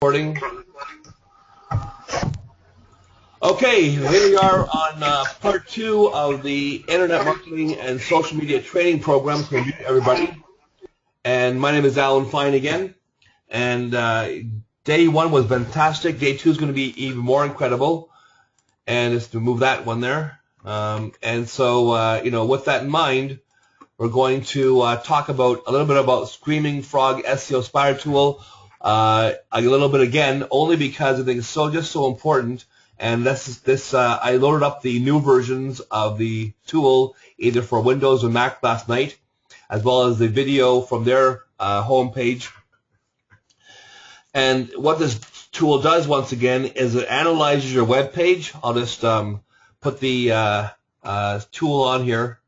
Recording. Okay, here we are on part 2 of the Internet Marketing and Social Media Training Program for everybody. And my name is Alan Fine again. And day 1 was fantastic. Day 2 is going to be even more incredible. And just to move that one there. And so, with that in mind, we're going to talk about a little bit about Screaming Frog SEO Spider Tool. A little bit again, only because I think it's so important. And I loaded up the new versions of the tool either for Windows or Mac last night, as well as the video from their homepage. And what this tool does, once again, is it analyzes your web page. I'll just put the tool on here,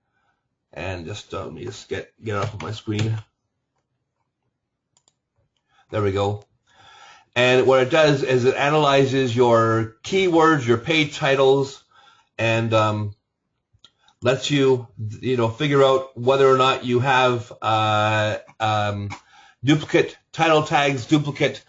and let me just get it up on my screen. There we go. And what it does is it analyzes your keywords, your page titles, and lets you, figure out whether or not you have duplicate title tags, duplicate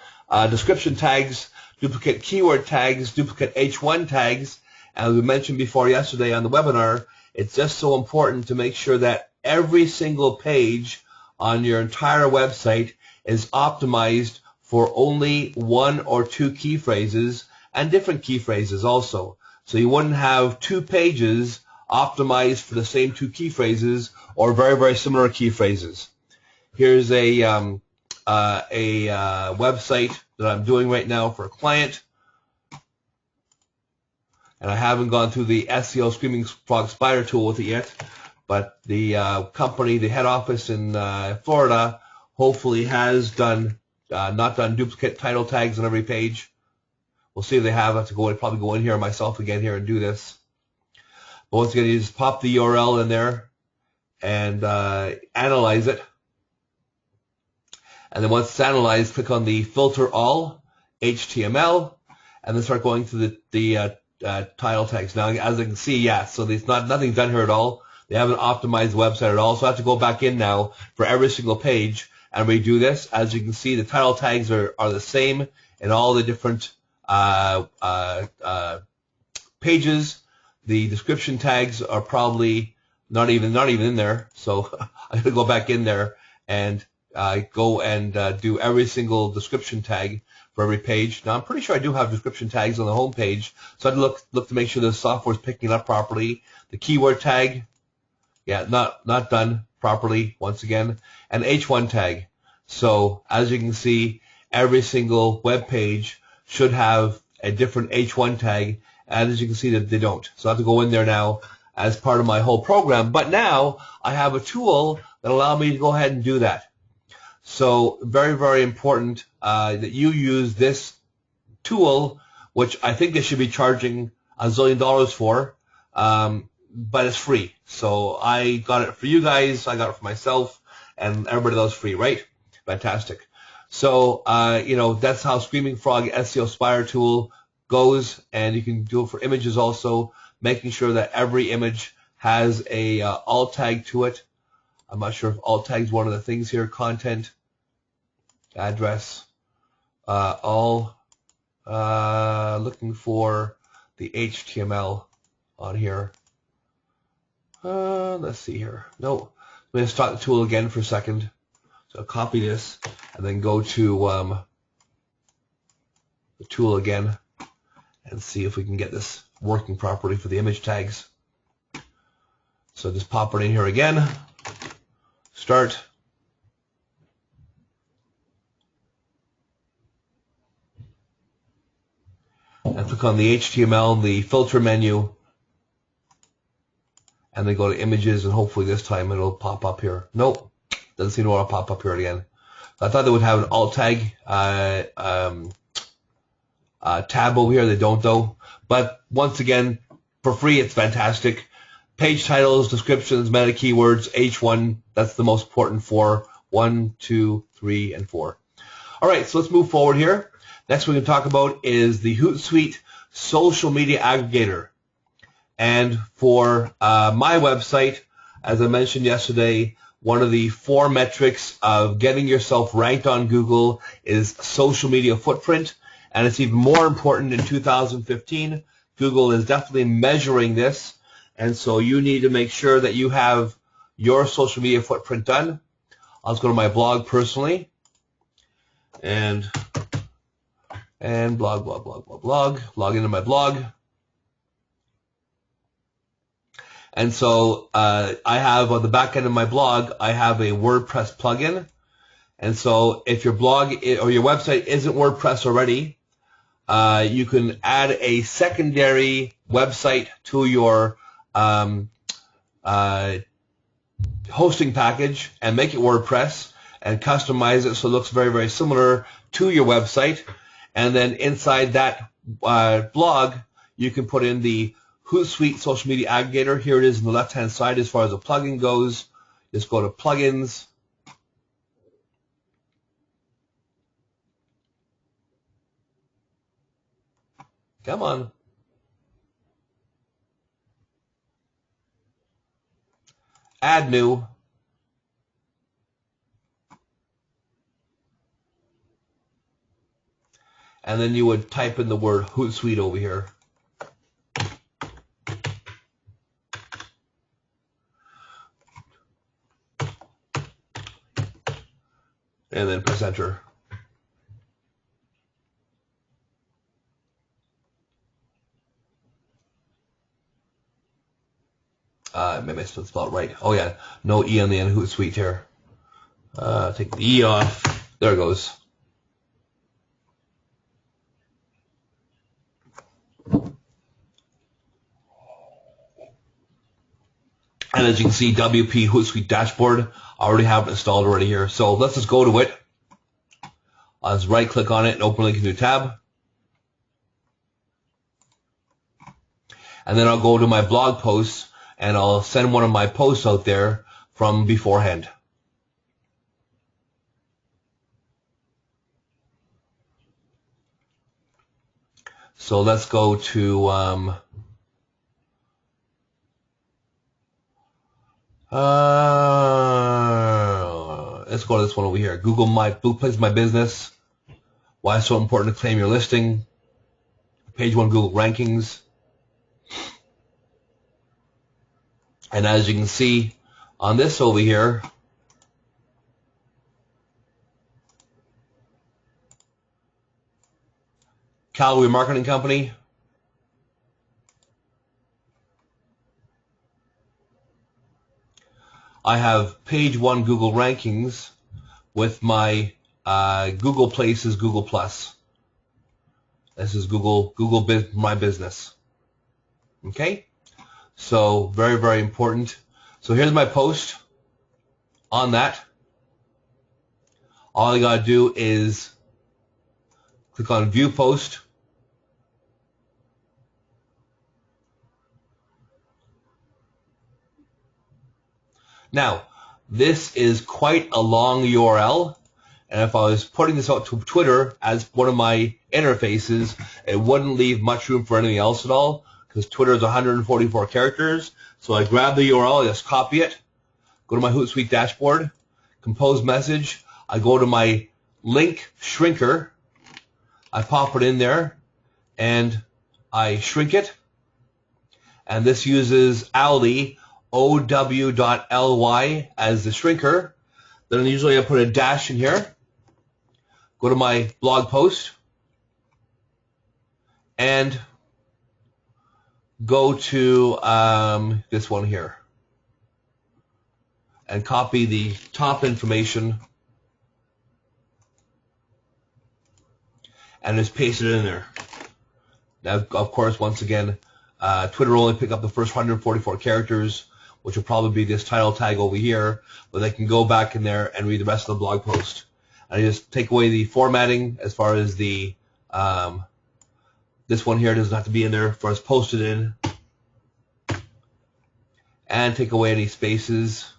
description tags, duplicate keyword tags, duplicate H1 tags. As we mentioned before yesterday on the webinar, it's just so important to make sure that every single page on your entire website is optimized for only 1 or 2 key phrases and different key phrases also. So you wouldn't have 2 pages optimized for the same 2 key phrases or very similar key phrases. Here's a website that I'm doing right now for a client, and I haven't gone through the SEO Screaming Frog Spider tool with it yet, but the company, the head office in Florida, hopefully has not done duplicate title tags on every page. We'll see if they have. I have to probably go in here myself again here and do this. But once again, you just pop the URL in there and analyze it. And then once it's analyzed, click on the Filter All, HTML, and then start going through the title tags. Now, as you can see, so there's nothing done here at all. They haven't optimized the website at all. So I have to go back in now for every single page and redo this. As you can see, the title tags are the same in all the different pages. The description tags are probably not even in there. So I have to go back in there and go and do every single description tag for every page. Now I'm pretty sure I do have description tags on the home page, so I'd look to make sure the software is picking it up properly. The keyword tag, not done properly once again, and H1 tag. So as you can see, every single web page should have a different H1 tag, and as you can see that they don't. So I have to go in there now as part of my whole program. But now I have a tool that allows me to go ahead and do that. So very important that you use this tool, which I think they should be charging $1 zillion for, but it's free. So I got it for you guys, I got it for myself, and everybody else free, right? Fantastic. So that's how Screaming Frog SEO Spider tool goes, and you can do it for images also, making sure that every image has a alt tag to it. I'm not sure if alt tag is one of the things here. Content, address, all looking for the HTML on here. Let's see here. No, I'm going to start the tool again for a second. So I'll copy this and then go to the tool again and see if we can get this working properly for the image tags. So just pop it in here again. Start. And click on the HTML, the filter menu, and then go to images, and hopefully this time it'll pop up here. Nope, doesn't seem to want to pop up here again. I thought they would have an alt tag tab over here. They don't though. But once again, for free, it's fantastic. Page titles, descriptions, meta keywords, H1, that's the most important for 1, 2, 3, and 4. All right, so let's move forward here. Next we're going to talk about is the Hootsuite Social Media Aggregator. And for my website, as I mentioned yesterday, one of the 4 metrics of getting yourself ranked on Google is social media footprint, and it's even more important in 2015. Google is definitely measuring this, and so you need to make sure that you have your social media footprint done. I'll just go to my blog personally, and blog, log into my blog. And so I have on the back end of my blog, I have a WordPress plugin. And so if your blog or your website isn't WordPress already, you can add a secondary website to your hosting package and make it WordPress and customize it so it looks very, very similar to your website. And then inside that blog, you can put in the Hootsuite Social Media Aggregator. Here it is on the left-hand side as far as the plugin goes. Just go to Plugins. Come on. Add new. And then you would type in the word Hootsuite over here. And then press enter. Maybe I spelled it right. Oh yeah, no E on the end, Hootsuite here. Take the E off. There it goes. And as you can see, WP Hootsuite Dashboard, I already have it installed already here. So let's just go to it. I'll just right click on it and open link in a new tab. And then I'll go to my blog posts and I'll send one of my posts out there from beforehand. So let's go to let's go to this one over here. Google Places My Business. Why it's so important to claim your listing. Page 1 Google rankings. And as you can see on this over here, Calorie Marketing Company. I have page 1 Google rankings with my Google Places Google Plus. This is Google My Business. Okay? So very, very important. So here's my post on that. All you got to do is click on View Post. Now, this is quite a long URL, and if I was putting this out to Twitter as one of my interfaces, it wouldn't leave much room for anything else at all, because Twitter is 144 characters. So I grab the URL, I just copy it, go to my Hootsuite dashboard, compose message, I go to my link shrinker, I pop it in there, and I shrink it, and this uses OW.ly as the shrinker. Then usually I put a dash in here, go to my blog post, and go to this one here and copy the top information and just paste it in there. Now, of course, once again, Twitter will only pick up the first 144 characters, which will probably be this title tag over here, but they can go back in there and read the rest of the blog post. And I just take away the formatting as far as the this one here doesn't have to be in there for us posted in, and take away any spaces.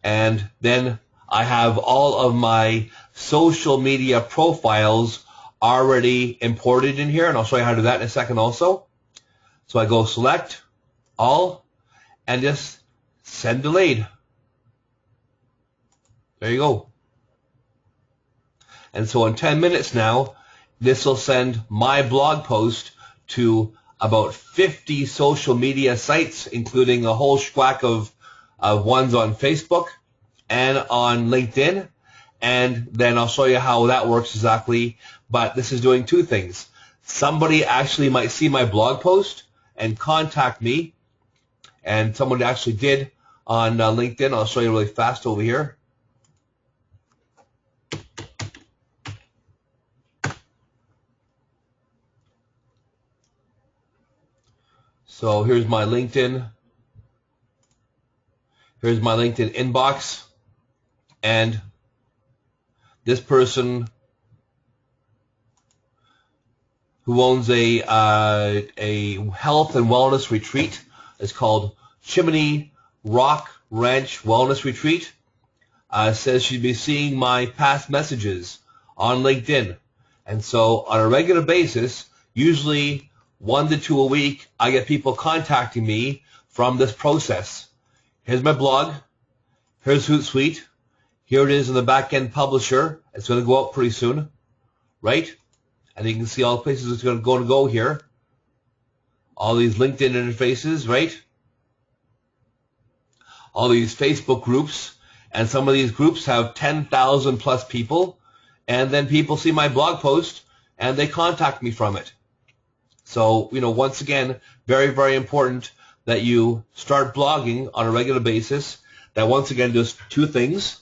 And then I have all of my social media profiles already imported in here, and I'll show you how to do that in a second also. So I go select all and just Send delayed. There you go. And so in 10 minutes now, this will send my blog post to about 50 social media sites, including a whole schwack of ones on Facebook and on LinkedIn. And then I'll show you how that works exactly. But this is doing two things. Somebody actually might see my blog post and contact me. And someone actually did on LinkedIn. I'll show you really fast over here. So here's my LinkedIn. Here's my LinkedIn inbox. And this person who owns a health and wellness retreat is called Chimney Rock Ranch Wellness Retreat. Says she'd be seeing my past messages on LinkedIn. And so on a regular basis, usually 1 to 2 a week, I get people contacting me from this process. Here's my blog. Here's Hootsuite. Here it is in the back-end publisher. It's going to go up pretty soon, right? And you can see all the places it's going to go here. All these LinkedIn interfaces, right? All these Facebook groups. And some of these groups have 10,000 plus people. And then people see my blog post and they contact me from it. So, once again, very, very important that you start blogging on a regular basis. That once again does two things.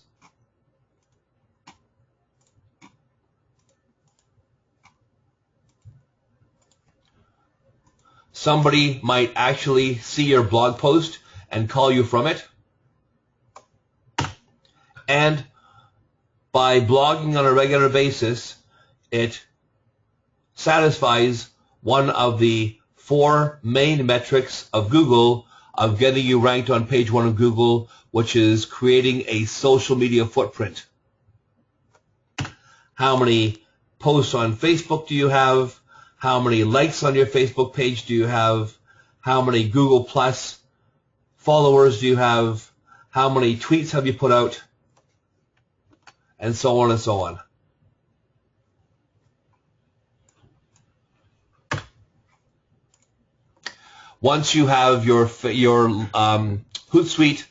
Somebody might actually see your blog post and call you from it. And by blogging on a regular basis, it satisfies one of the 4 main metrics of Google of getting you ranked on page 1 of Google, which is creating a social media footprint. How many posts on Facebook do you have? How many likes on your Facebook page do you have? How many Google Plus followers do you have? How many tweets have you put out? And so on and so on. Once you have your Hootsuite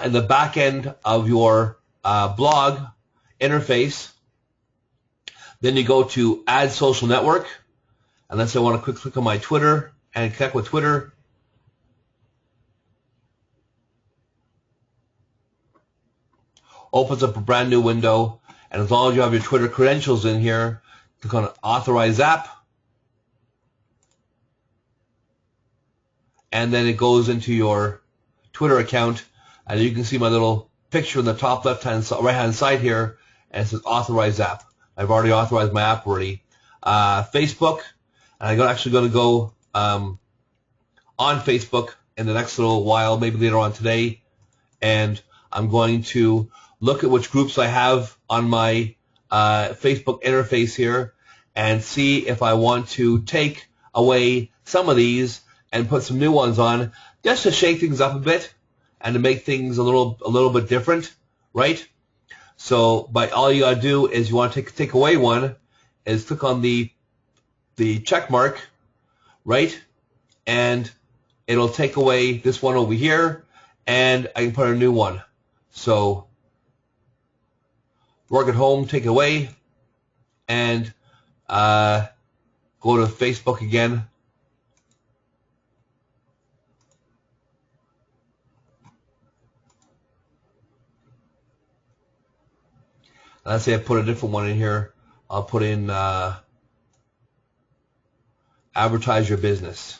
in the back end of your blog interface, then you go to Add Social Network. And let's say I want to click on my Twitter and connect with Twitter. Opens up a brand new window. And as long as you have your Twitter credentials in here, click on Authorize App. And then it goes into your Twitter account, and you can see my little picture in the top right-hand side here, and it says Authorize App. I've already authorized my app already. Facebook, and I'm actually going to go on Facebook in the next little while, maybe later on today, and I'm going to look at which groups I have on my Facebook interface here and see if I want to take away some of these and put some new ones on, just to shake things up a bit and to make things a little bit different, right? So, but all you gotta do is you want to take away one, is click on the check mark, right? And it'll take away this one over here, and I can put a new one. So, work at home, take it away, and go to Facebook again. Let's say I put a different one in here. I'll put in advertise your business.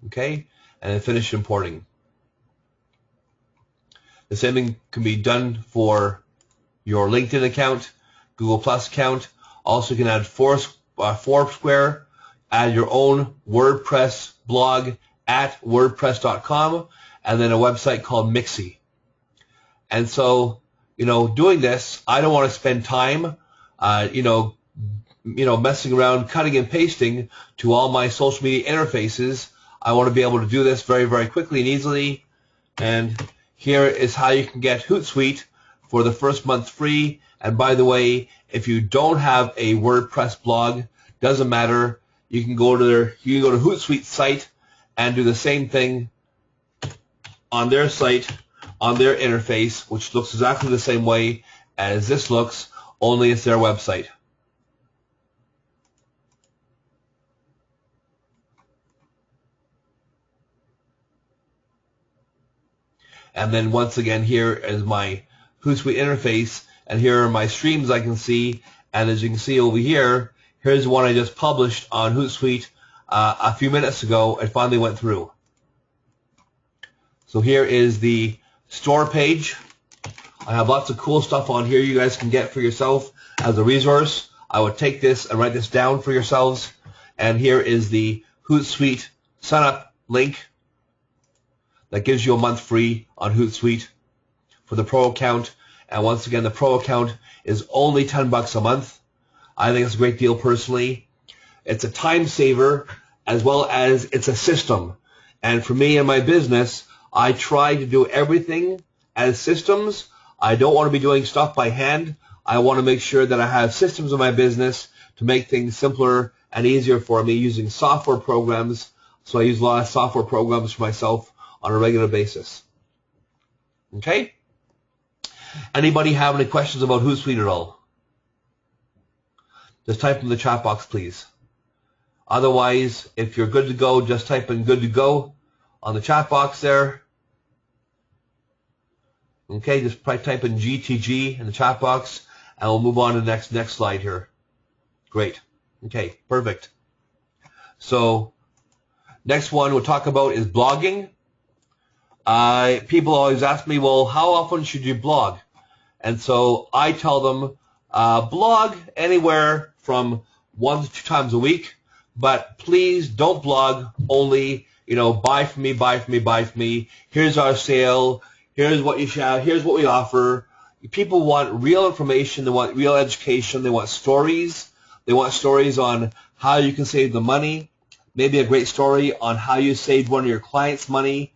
Okay? And then finish importing. The same thing can be done for your LinkedIn account, Google Plus account. Also, you can add Foursquare, add your own WordPress blog at wordpress.com, and then a website called Mixi. And so, doing this, I don't want to spend time, messing around, cutting and pasting to all my social media interfaces. I want to be able to do this very, very quickly and easily. And here is how you can get Hootsuite for the first month free. And by the way, if you don't have a WordPress blog, doesn't matter. You can go to Hootsuite's site and do the same thing on their site, on their interface, which looks exactly the same way as this looks, only it's their website. And then once again, here is my Hootsuite interface, and here are my streams I can see. And as you can see over here, here's one I just published on Hootsuite a few minutes ago. It finally went through. So here is the store page. I have lots of cool stuff on here you guys can get for yourself as a resource. I would take this and write this down for yourselves. And here is the Hootsuite sign up link that gives you a month free on Hootsuite for the pro account. And once again, the pro account is only $10 a month. I think it's a great deal personally. It's a time saver as well as it's a system. And for me and my business, I try to do everything as systems. I don't want to be doing stuff by hand. I want to make sure that I have systems in my business to make things simpler and easier for me using software programs. So I use a lot of software programs for myself on a regular basis. Okay? Anybody have any questions about Hootsuite at all? Just type in the chat box, please. Otherwise, if you're good to go, just type in good to go on the chat box there. Okay, just type in GTG in the chat box, and we'll move on to the next slide here. Great. Okay, perfect. So, next one we'll talk about is blogging. People always ask me, well, how often should you blog? And so I tell them, blog anywhere from 1 to 2 times a week, but please don't blog only, buy from me, buy from me, buy from me. Here's our sale. Here's what you should. Here's what we offer. People want real information. They want real education. They want stories. They want stories on how you can save the money. Maybe a great story on how you saved one of your clients' money.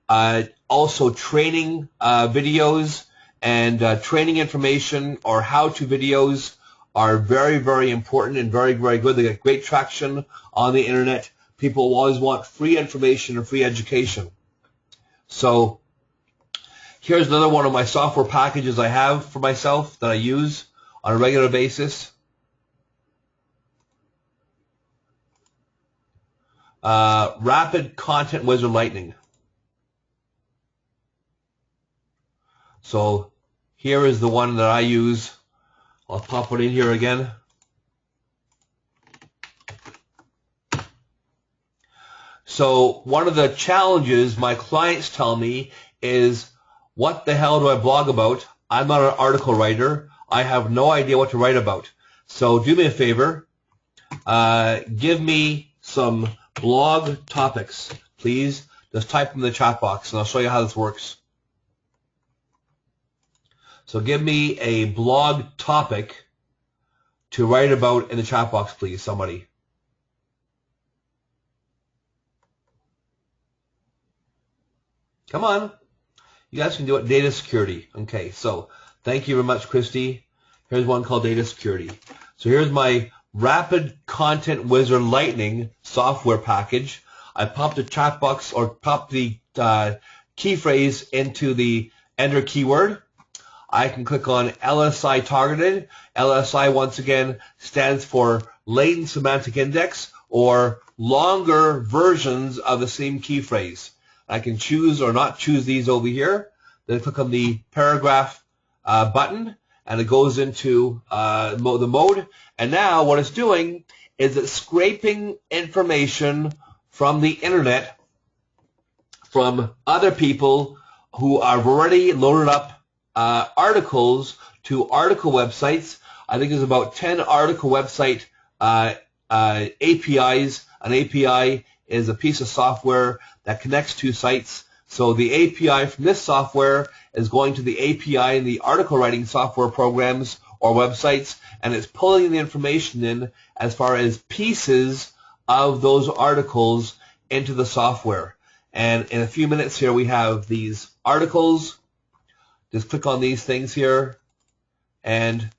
Also training videos and training information or how-to videos are very, very important and very, very good. They get great traction on the internet. People always want free information and free education. So here's another one of my software packages I have for myself that I use on a regular basis. Rapid Content Wizard Lightning. So here is the one that I use. I'll pop it in here again. So one of the challenges my clients tell me is, what the hell do I blog about? I'm not an article writer. I have no idea what to write about. So do me a favor. Give me some blog topics, please. Just type them in the chat box, and I'll show you how this works. So give me a blog topic to write about in the chat box, please, somebody. Come on. You guys can do it. Data security. Okay, so thank you very much, Christy. Here's one called data security. So here's my Rapid Content Wizard Lightning software package. I popped the chat box or popped the key phrase into the enter keyword. I can click on LSI targeted. LSI, once again, stands for latent semantic index, or longer versions of the same key phrase. I can choose or not choose these over here. Then click on the paragraph button, and it goes into the mode. And now what it's doing is it's scraping information from the internet, from other people who have already loaded up articles to article websites. I think there's about 10 article website APIs. An API is a piece of software that connects two sites. So the API from this software is going to the API in the article writing software programs or websites, and it's pulling the information in as far as pieces of those articles into the software. And in a few minutes here, we have these articles. Just click on these things here, and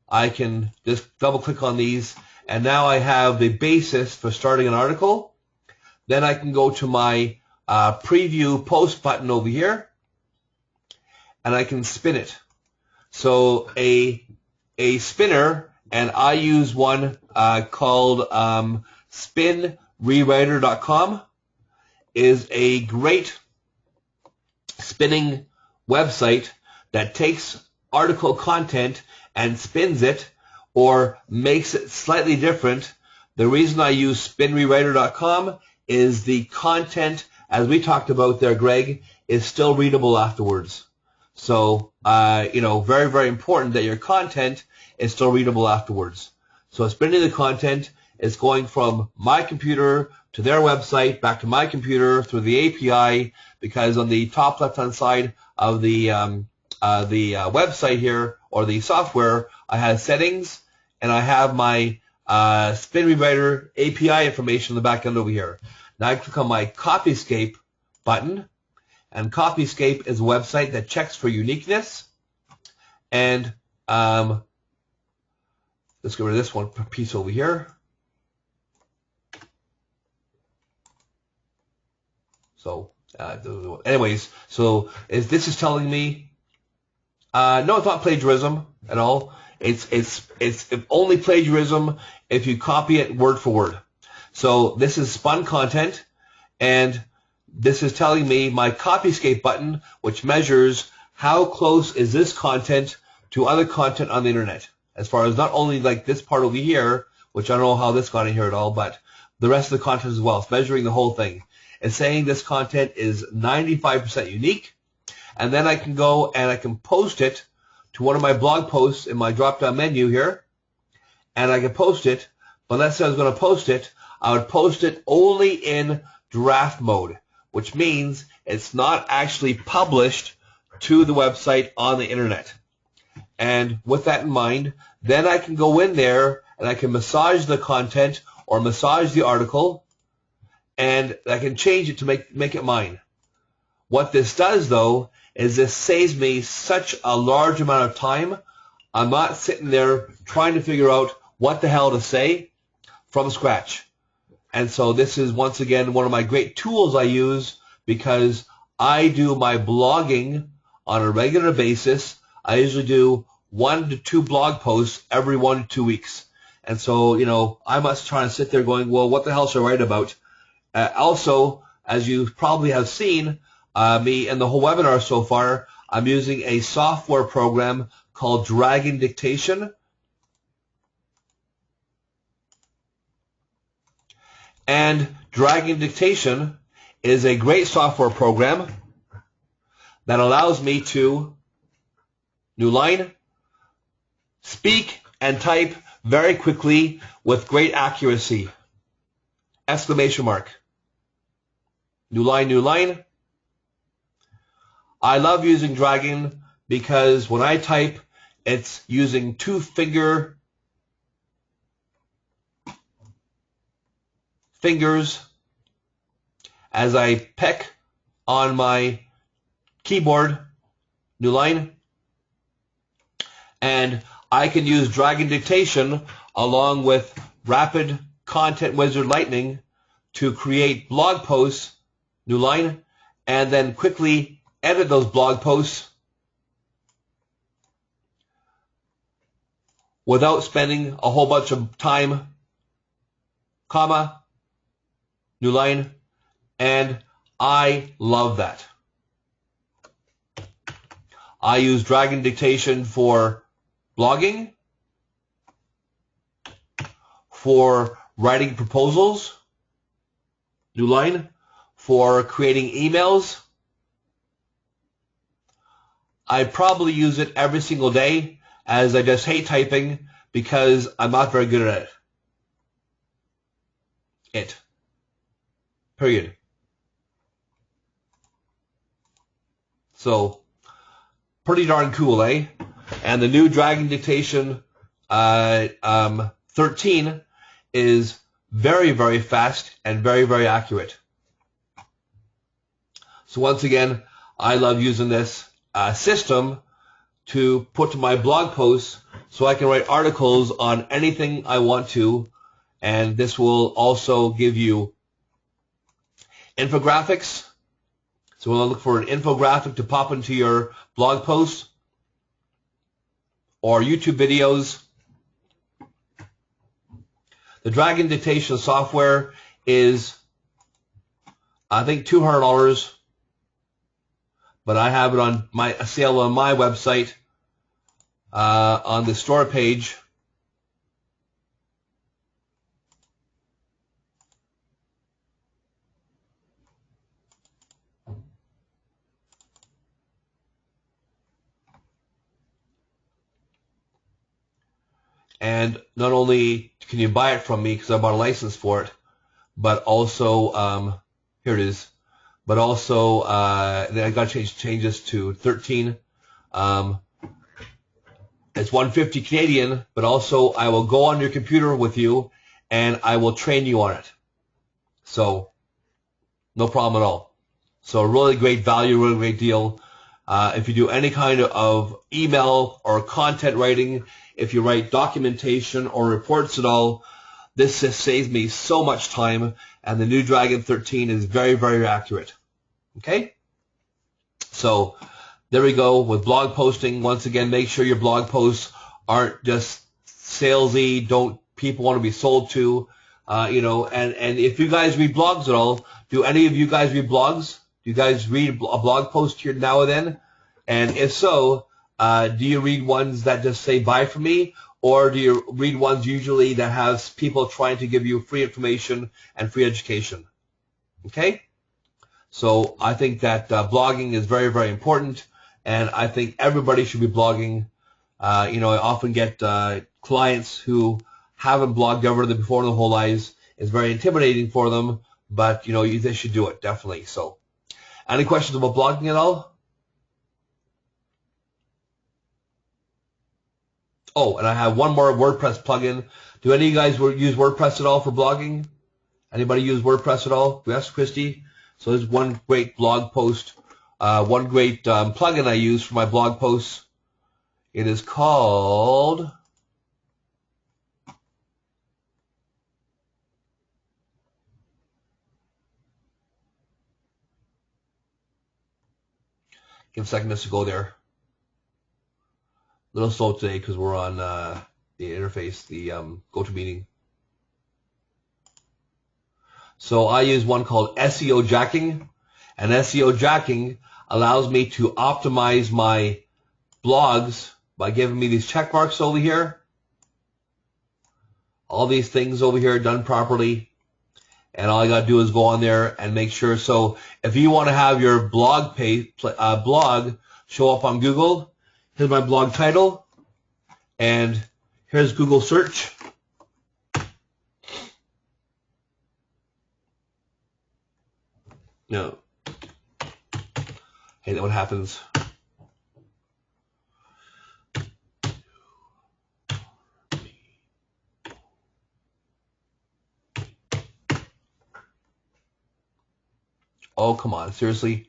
I can just double click on these, and now I have the basis for starting an article. Then I can go to my preview post button over here, and I can spin it. So a spinner, and I use one called spinrewriter.com, is a great spinning website that takes article content and spins it or makes it slightly different. The reason I use spinrewriter.com is the content, as we talked about there, Greg, is still readable afterwards. So, very, very important that your content is still readable afterwards. So spinning the content is going from my computer to their website, back to my computer through the API, because on the top left-hand side of the website here, or the software, I have settings, and I have my Spin Rewriter API information in the back end over here. Now I click on my Copyscape button, and Copyscape is a website that checks for uniqueness. And let's get rid of this one piece over here. So anyways, so this is telling me, no, it's not plagiarism at all. It's only plagiarism if you copy it word for word. So this is spun content, and this is telling me my Copyscape button, which measures how close is this content to other content on the internet. As far as not only like this part over here, which I don't know how this got in here at all, but the rest of the content as well. It's measuring the whole thing. It's saying this content is 95% unique. And then I can go and I can post it to one of my blog posts in my drop-down menu here. And I can post it, but let's say I was going to post it, I would post it only in draft mode, which means it's not actually published to the website on the internet. And with that in mind, then I can go in there and I can massage the content or massage the article, and I can change it to make it mine. What this does, though, is this saves me such a large amount of time. I'm not sitting there trying to figure out what the hell to say from scratch. And so this is, once again, one of my great tools I use, because I do my blogging on a regular basis. I usually do 1 to 2 blog posts every 1 to 2 weeks. And so, I'm not trying to sit there going, well, what the hell should I write about? Also, as you probably have seen, me and the whole webinar so far, I'm using a software program called Dragon Dictation. And Dragon Dictation is a great software program that allows me to, new line, speak and type very quickly with great accuracy. Exclamation mark. New line, new line. I love using Dragon because when I type, it's using 2 fingers as I peck on my keyboard, new line, and I can use Dragon Dictation along with Rapid Content Wizard Lightning to create blog posts, new line, and then quickly edit those blog posts without spending a whole bunch of time, comma, new line, and I love that. I use Dragon Dictation for blogging, for writing proposals, new line, for creating emails. I probably use it every single day, as I just hate typing because I'm not very good at it. Period. So, pretty darn cool, eh? And the new Dragon Dictation 13 is very, very fast and very, very accurate. So once again, I love using this system to put my blog posts so I can write articles on anything I want to. And this will also give you infographics. So we'll look for an infographic to pop into your blog post or YouTube videos. The Dragon Dictation software is, I think, $200, but I have it on my sale on my website on the store page. And not only can you buy it from me because I bought a license for it, but also, here it is, but also, then I got to change this to 13. It's 150 Canadian, but also I will go on your computer with you and I will train you on it. So, no problem at all. So, really great value, really great deal. If you do any kind of email or content writing, if you write documentation or reports at all, this just saves me so much time, and the new Dragon 13 is very, very accurate. Okay? So, there we go with blog posting. Once again, make sure your blog posts aren't just salesy, people want to be sold to, and if you guys read blogs at all, do any of you guys read blogs? Do you guys read a blog post here now and then? And if so, do you read ones that just say bye from me, or do you read ones usually that has people trying to give you free information and free education? Okay? So I think that blogging is very, very important, and I think everybody should be blogging. I often get clients who haven't blogged ever before in their whole lives. It's very intimidating for them, but they should do it, definitely. So, any questions about blogging at all? Oh, and I have one more WordPress plugin. Do any of you guys use WordPress at all for blogging? Anybody use WordPress at all? Yes, Christy? So there's one great blog post, one great plugin I use for my blog posts. It is called... Give a second just to go there. A little slow today because we're on the interface, the GoToMeeting. So I use one called SEO Jacking, and SEO Jacking allows me to optimize my blogs by giving me these check marks over here. All these things over here done properly, and all I got to do is go on there and make sure. So if you want to have your blog show up on Google, here's my blog title, and here's Google search. No. Hey, that what happens. Oh, come on, seriously?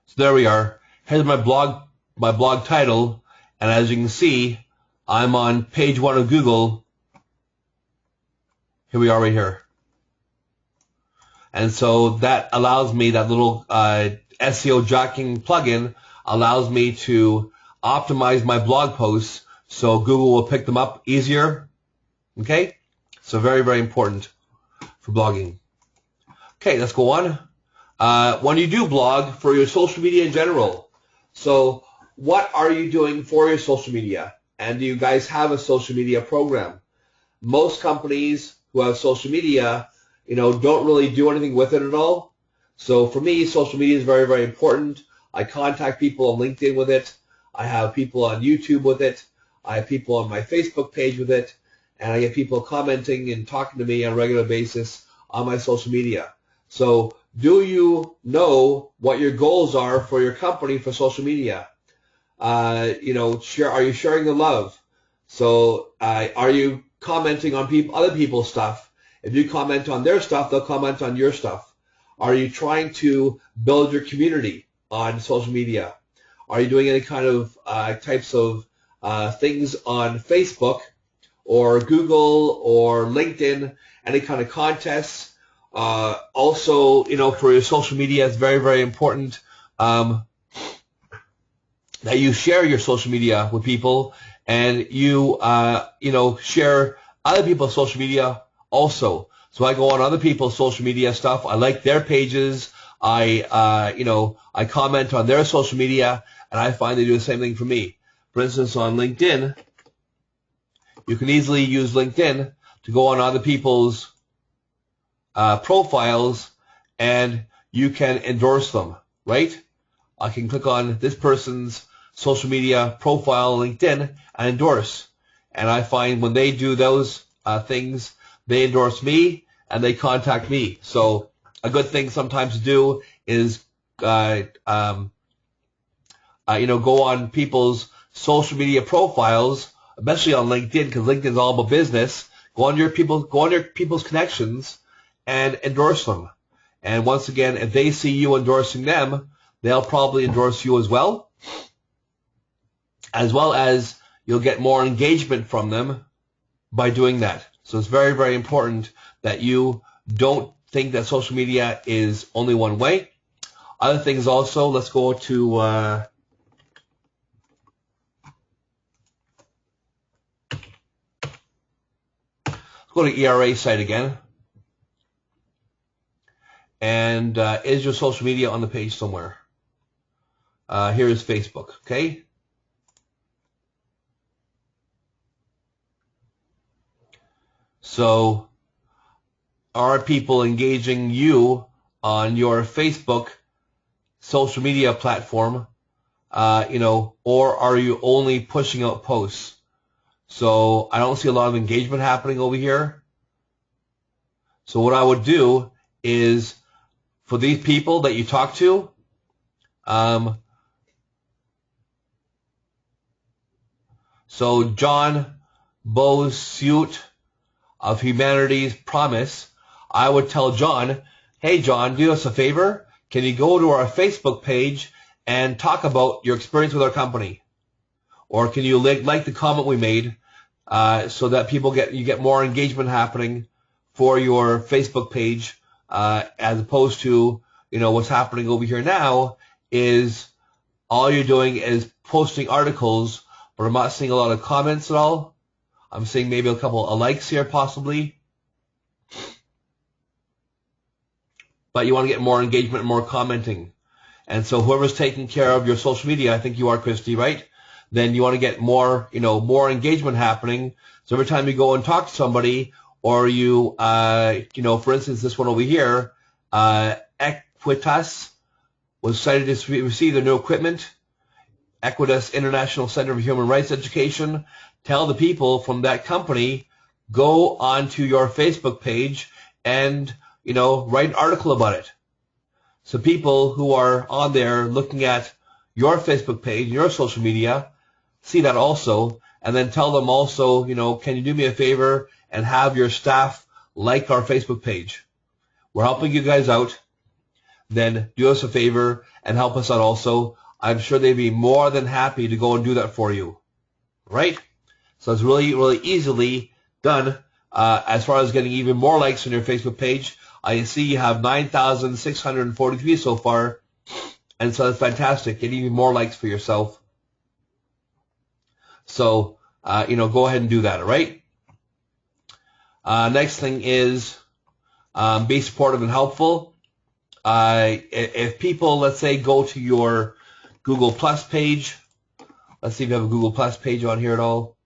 So there we are. Here's my blog title, and as you can see, I'm on page 1 of Google. Here we are right here. And so that allows me, that little SEO Jacking plugin allows me to optimize my blog posts so Google will pick them up easier. Okay? So very, very important for blogging. Okay, let's go on. When you do blog for your social media in general, so what are you doing for your social media? And do you guys have a social media program? Most companies who have social media, don't really do anything with it at all. So for me, social media is very, very important. I contact people on LinkedIn with it. I have people on YouTube with it. I have people on my Facebook page with it. And I get people commenting and talking to me on a regular basis on my social media. So do you know what your goals are for your company for social media? Are you sharing the love? So are you commenting on other people's stuff? If you comment on their stuff, they'll comment on your stuff. Are you trying to build your community on social media? Are you doing any kind of types of things on Facebook or Google or LinkedIn, any kind of contests? Also, for your social media, it's very, very important that you share your social media with people, and you, share other people's social media also. So I go on other people's social media stuff. I like their pages. I comment on their social media, and I find they do the same thing for me. For instance, on LinkedIn, you can easily use LinkedIn to go on other people's profiles, and you can endorse them, right? I can click on this person's social media profile on LinkedIn and endorse. And I find when they do those things, they endorse me and they contact me. So a good thing sometimes to do is, go on people's social media profiles, especially on LinkedIn, because LinkedIn is all about business. Go on your people's connections and endorse them. And once again, if they see you endorsing them, they'll probably endorse you as well as you'll get more engagement from them by doing that. So it's very, very important that you don't think that social media is only one way. Other things also, let's go to ERA site again. And is your social media on the page somewhere? Here is Facebook, okay? So are people engaging you on your Facebook social media platform, or are you only pushing out posts? So I don't see a lot of engagement happening over here. So what I would do is, for these people that you talk to, so John Bosuit of Humanities Promise, I would tell John, hey John, do us a favor. Can you go to our Facebook page and talk about your experience with our company? Or can you like the comment we made, so that you get more engagement happening for your Facebook page, as opposed to, what's happening over here now is all you're doing is posting articles, but I'm not seeing a lot of comments at all. I'm seeing maybe a couple of likes here possibly. But you want to get more engagement and more commenting. And so whoever's taking care of your social media, I think you are, Christy, right? Then you want to get more, more engagement happening. So every time you go and talk to somebody, or you, for instance, this one over here, Equitas was cited to receive their new equipment. Equitas International Center for Human Rights Education. Tell the people from that company, go onto your Facebook page and, write an article about it. So people who are on there looking at your Facebook page, your social media, see that also, and then tell them also, can you do me a favor and have your staff like our Facebook page? We're helping you guys out. Then do us a favor and help us out also. I'm sure they'd be more than happy to go and do that for you. Right? So it's really, really easily done. As far as getting even more likes on your Facebook page, I see you have 9,643 so far. And so that's fantastic. Get even more likes for yourself. So, go ahead and do that, all right? Next thing is be supportive and helpful. If people, let's say, go to your Google Plus page, let's see if you have a Google Plus page on here at all.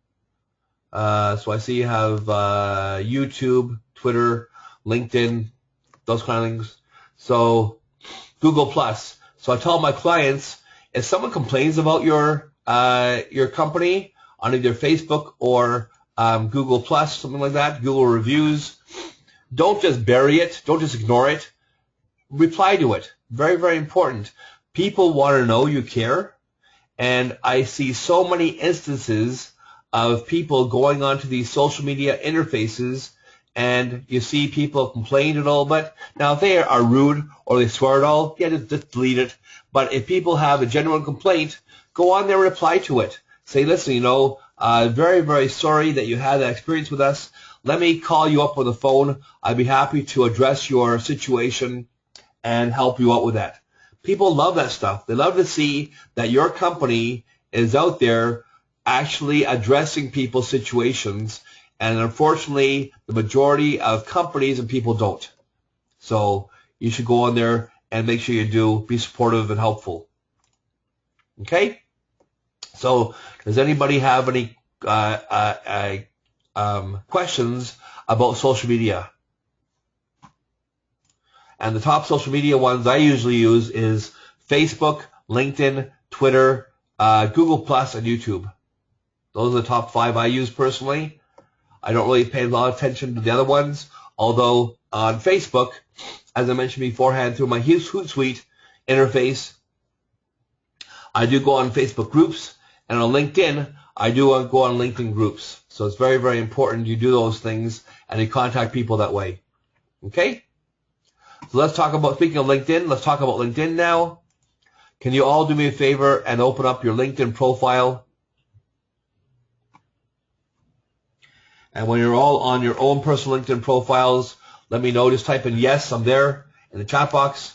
So I see you have YouTube, Twitter, LinkedIn, those kind of things. So Google Plus. So I tell my clients, if someone complains about your company on either Facebook or Google Plus, something like that, Google reviews, don't just bury it. Don't just ignore it. Reply to it. Very, very important. People want to know you care. And I see so many instances of people going onto these social media interfaces, and you see people complain at all. But now if they are rude or they swear at all, yeah, just delete it. But if people have a genuine complaint, go on there and reply to it. Say, listen, very, very sorry that you had that experience with us. Let me call you up on the phone. I'd be happy to address your situation and help you out with that. People love that stuff. They love to see that your company is out there actually addressing people's situations. And unfortunately, the majority of companies and people don't. So you should go on there and make sure you do. Be supportive and helpful. Okay? So does anybody have any questions about social media? And the top social media ones I usually use is Facebook, LinkedIn, Twitter, Google Plus, and YouTube. Those are the top 5 I use personally. I don't really pay a lot of attention to the other ones, although on Facebook, as I mentioned beforehand, through my Hootsuite interface, I do go on Facebook groups, and on LinkedIn, I do go on LinkedIn groups. So it's very, very important you do those things and you contact people that way. Okay? So let's talk about, speaking of LinkedIn, let's talk about LinkedIn now. Can you all do me a favor and open up your LinkedIn profile? And when you're all on your own personal LinkedIn profiles, let me know. Just type in yes, I'm there in the chat box.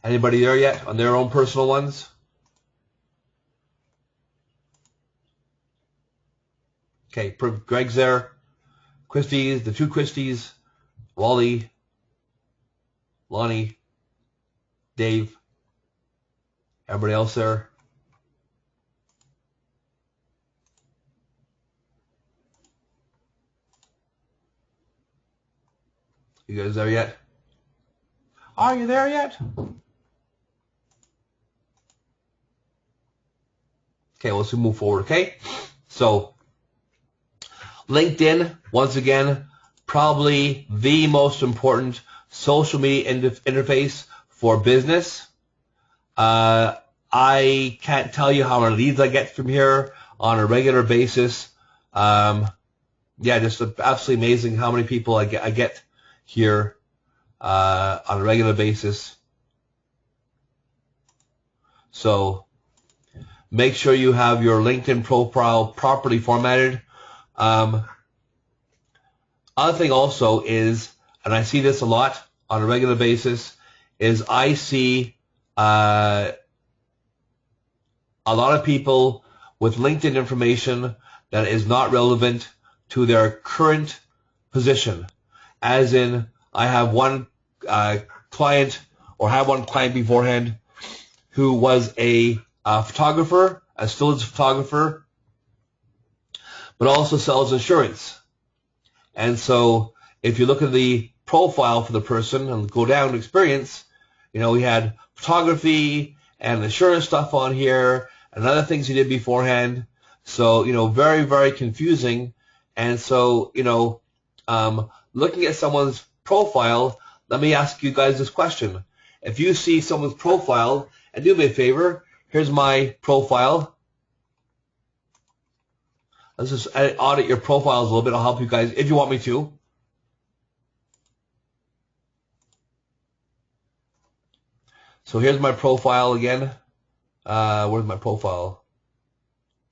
Anybody there yet on their own personal ones? Okay, Greg's there. Christie's, the 2 Christies, Wally, Lonnie, Dave, everybody else there? You guys there yet? Are you there yet? Okay, let's move forward, okay? So, LinkedIn, once again, probably the most important social media interface for business. I can't tell you how many leads I get from here on a regular basis. Yeah, just absolutely amazing how many people I get here on a regular basis. So make sure you have your LinkedIn profile properly formatted. Other thing also is, and I see this a lot on a regular basis, is I see a lot of people with LinkedIn information that is not relevant to their current position. As in, I have one client, or had one client beforehand, who was a photographer, still is a photographer, but also sells insurance. And so if you look at the profile for the person and go down to experience, he had photography and insurance stuff on here and other things he did beforehand. So, very, very confusing. And so, looking at someone's profile, let me ask you guys this question. If you see someone's profile, and do me a favor, here's my profile. Let's just audit your profiles a little bit. I'll help you guys if you want me to. So here's my profile again. Where's my profile?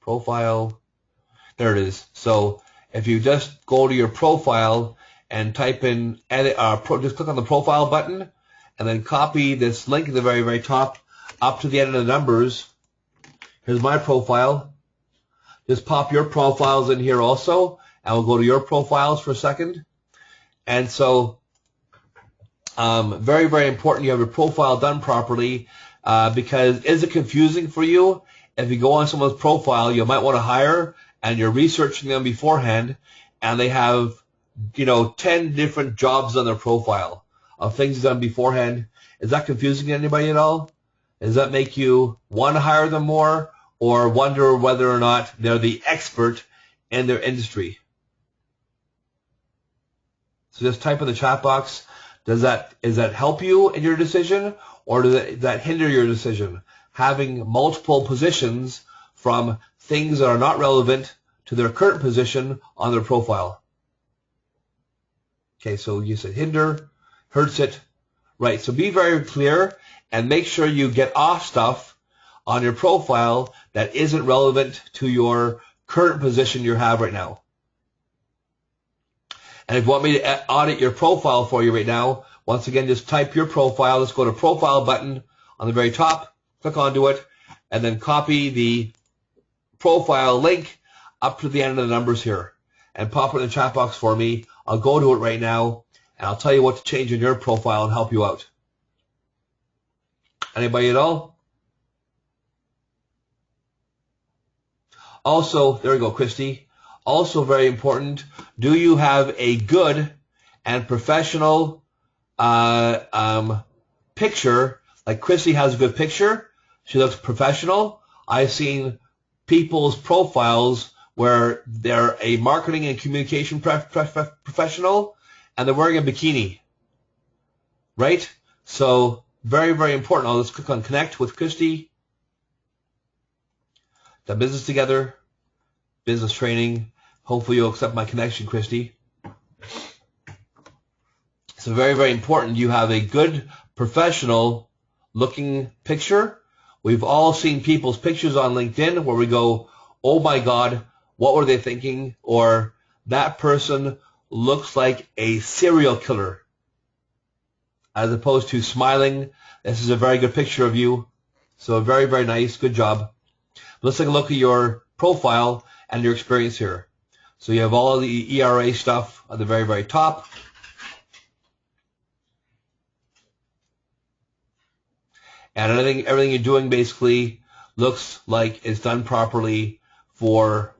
Profile. There it is. So if you just go to your profile and type in edit, just click on the profile button and then copy this link at the very, very top up to the end of the numbers. Here's my profile. Just pop your profiles in here also, and we'll go to your profiles for a second. And so, very, very important you have your profile done properly, because is it confusing for you? If you go on someone's profile you might want to hire, and you're researching them beforehand, and they have, 10 different jobs on their profile of things done beforehand. Is that confusing to anybody at all? Does that make you want to hire them more, or wonder whether or not they're the expert in their industry? So just type in the chat box, Does that help you in your decision, or does that hinder your decision? Having multiple positions from things that are not relevant to their current position on their profile. Okay, so you said hinder, hurts it. Right, so be very clear and make sure you get off stuff on your profile that isn't relevant to your current position you have right now. And if you want me to audit your profile for you right now, once again, just type your profile. Let's go to profile button on the very top, click onto it, and then copy the profile link up to the end of the numbers here and pop it in the chat box for me. I'll go to it right now and I'll tell you what to change in your profile and help you out. Anybody at all? Also, there we go, Christy. Also very important, do you have a good and professional picture? Like Christy has a good picture. She looks professional. I've seen people's profiles where they're a marketing and communication professional and they're wearing a bikini. Right? So very, very important. I'll just click on connect with Christy. Done business together. Business training. Hopefully you'll accept my connection, Christy. So very, very important you have a good professional looking picture. We've all seen people's pictures on LinkedIn where we go, oh my God, what were they thinking? Or that person looks like a serial killer. As opposed to smiling. This is a very good picture of you. So very, very nice. Good job. Let's take a look at your profile and your experience here. So you have all of the ERA stuff at the very, very top. And everything you're doing basically looks like it's done properly for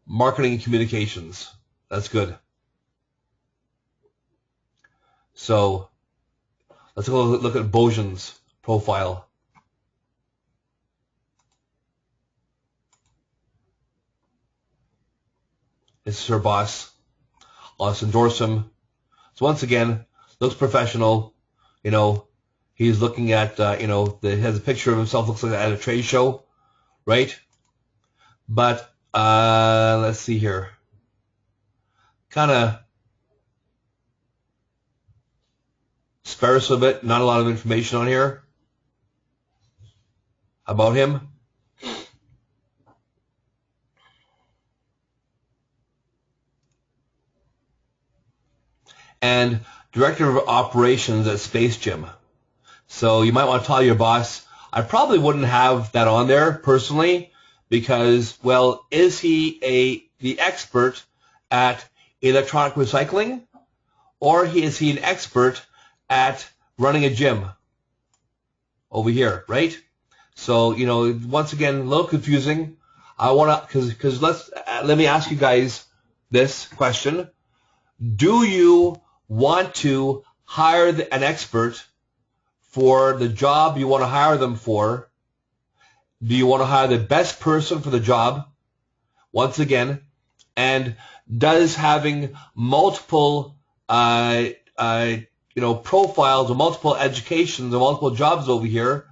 marketing and communications. That's good. So let's go look at Bojan's profile. This is her boss. Let's endorse him. So once again, looks professional. You know, he's looking at, he has a picture of himself, looks like at a trade show, right? But, let's see here. Kind of sparse a bit, not a lot of information on here about him. And Director of Operations at Space Gym. So you might want to tell your boss, I probably wouldn't have that on there personally because, well, is he the expert at electronic recycling or is he an expert at running a gym over here, right? So, once again, a little confusing. I want to, because let me ask you guys this question. Do you want to hire an expert for the job you want to hire them for? Do you want to hire the best person for the job? Once again, and does having multiple, profiles or multiple educations or multiple jobs over here,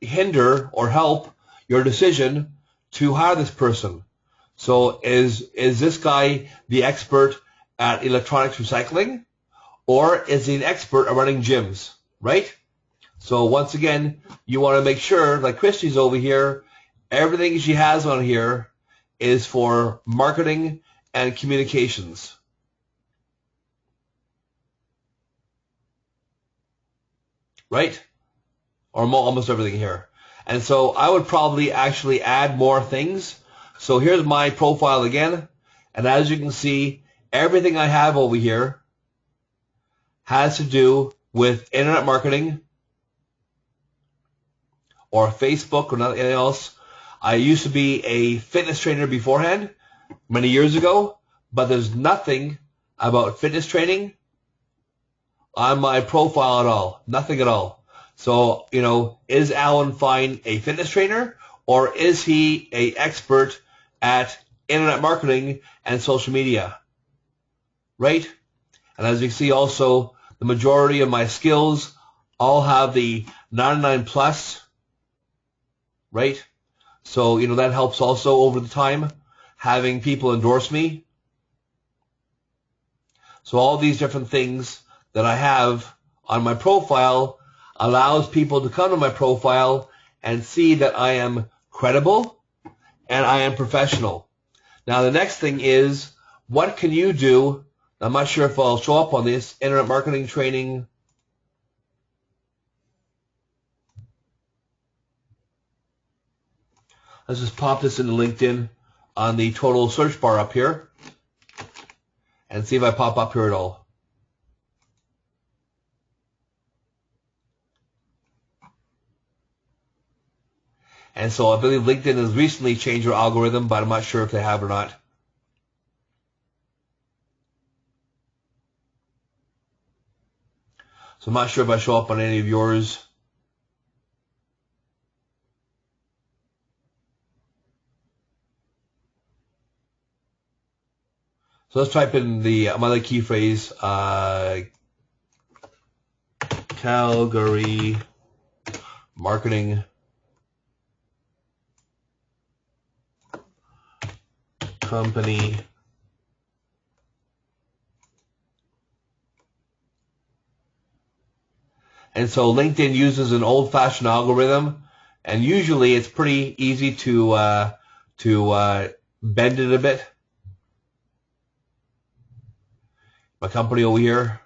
hinder or help your decision to hire this person? So is this guy the expert at electronics recycling, or is he an expert at running gyms, right? So once again, you want to make sure, like Christy's over here, everything she has on here is for marketing and communications. Right? Or almost everything here. And so I would probably actually add more things. So here's my profile again. And as you can see, everything I have over here has to do with internet marketing or Facebook or nothing else. I used to be a fitness trainer beforehand, many years ago, but there's nothing about fitness training on my profile at all. Nothing at all. So, is Alan Fine a fitness trainer or is he an expert at internet marketing and social media, right? And as you can see also, the majority of my skills all have the 99 plus, right? So, you know, that helps also over the time, having people endorse me. So all these different things that I have on my profile allows people to come to my profile and see that I am credible and I am professional. Now the next thing is, what can you do? I'm not sure if I'll show up on this internet marketing training. Let's just pop this into LinkedIn on the total search bar up here and see if I pop up here at all. And so I believe LinkedIn has recently changed their algorithm, but I'm not sure if they have or not. So I'm not sure if I show up on any of yours. So let's type in the my other key phrase, Calgary marketing company and so LinkedIn uses an old-fashioned algorithm, and usually it's pretty easy to bend it a bit. My company over here.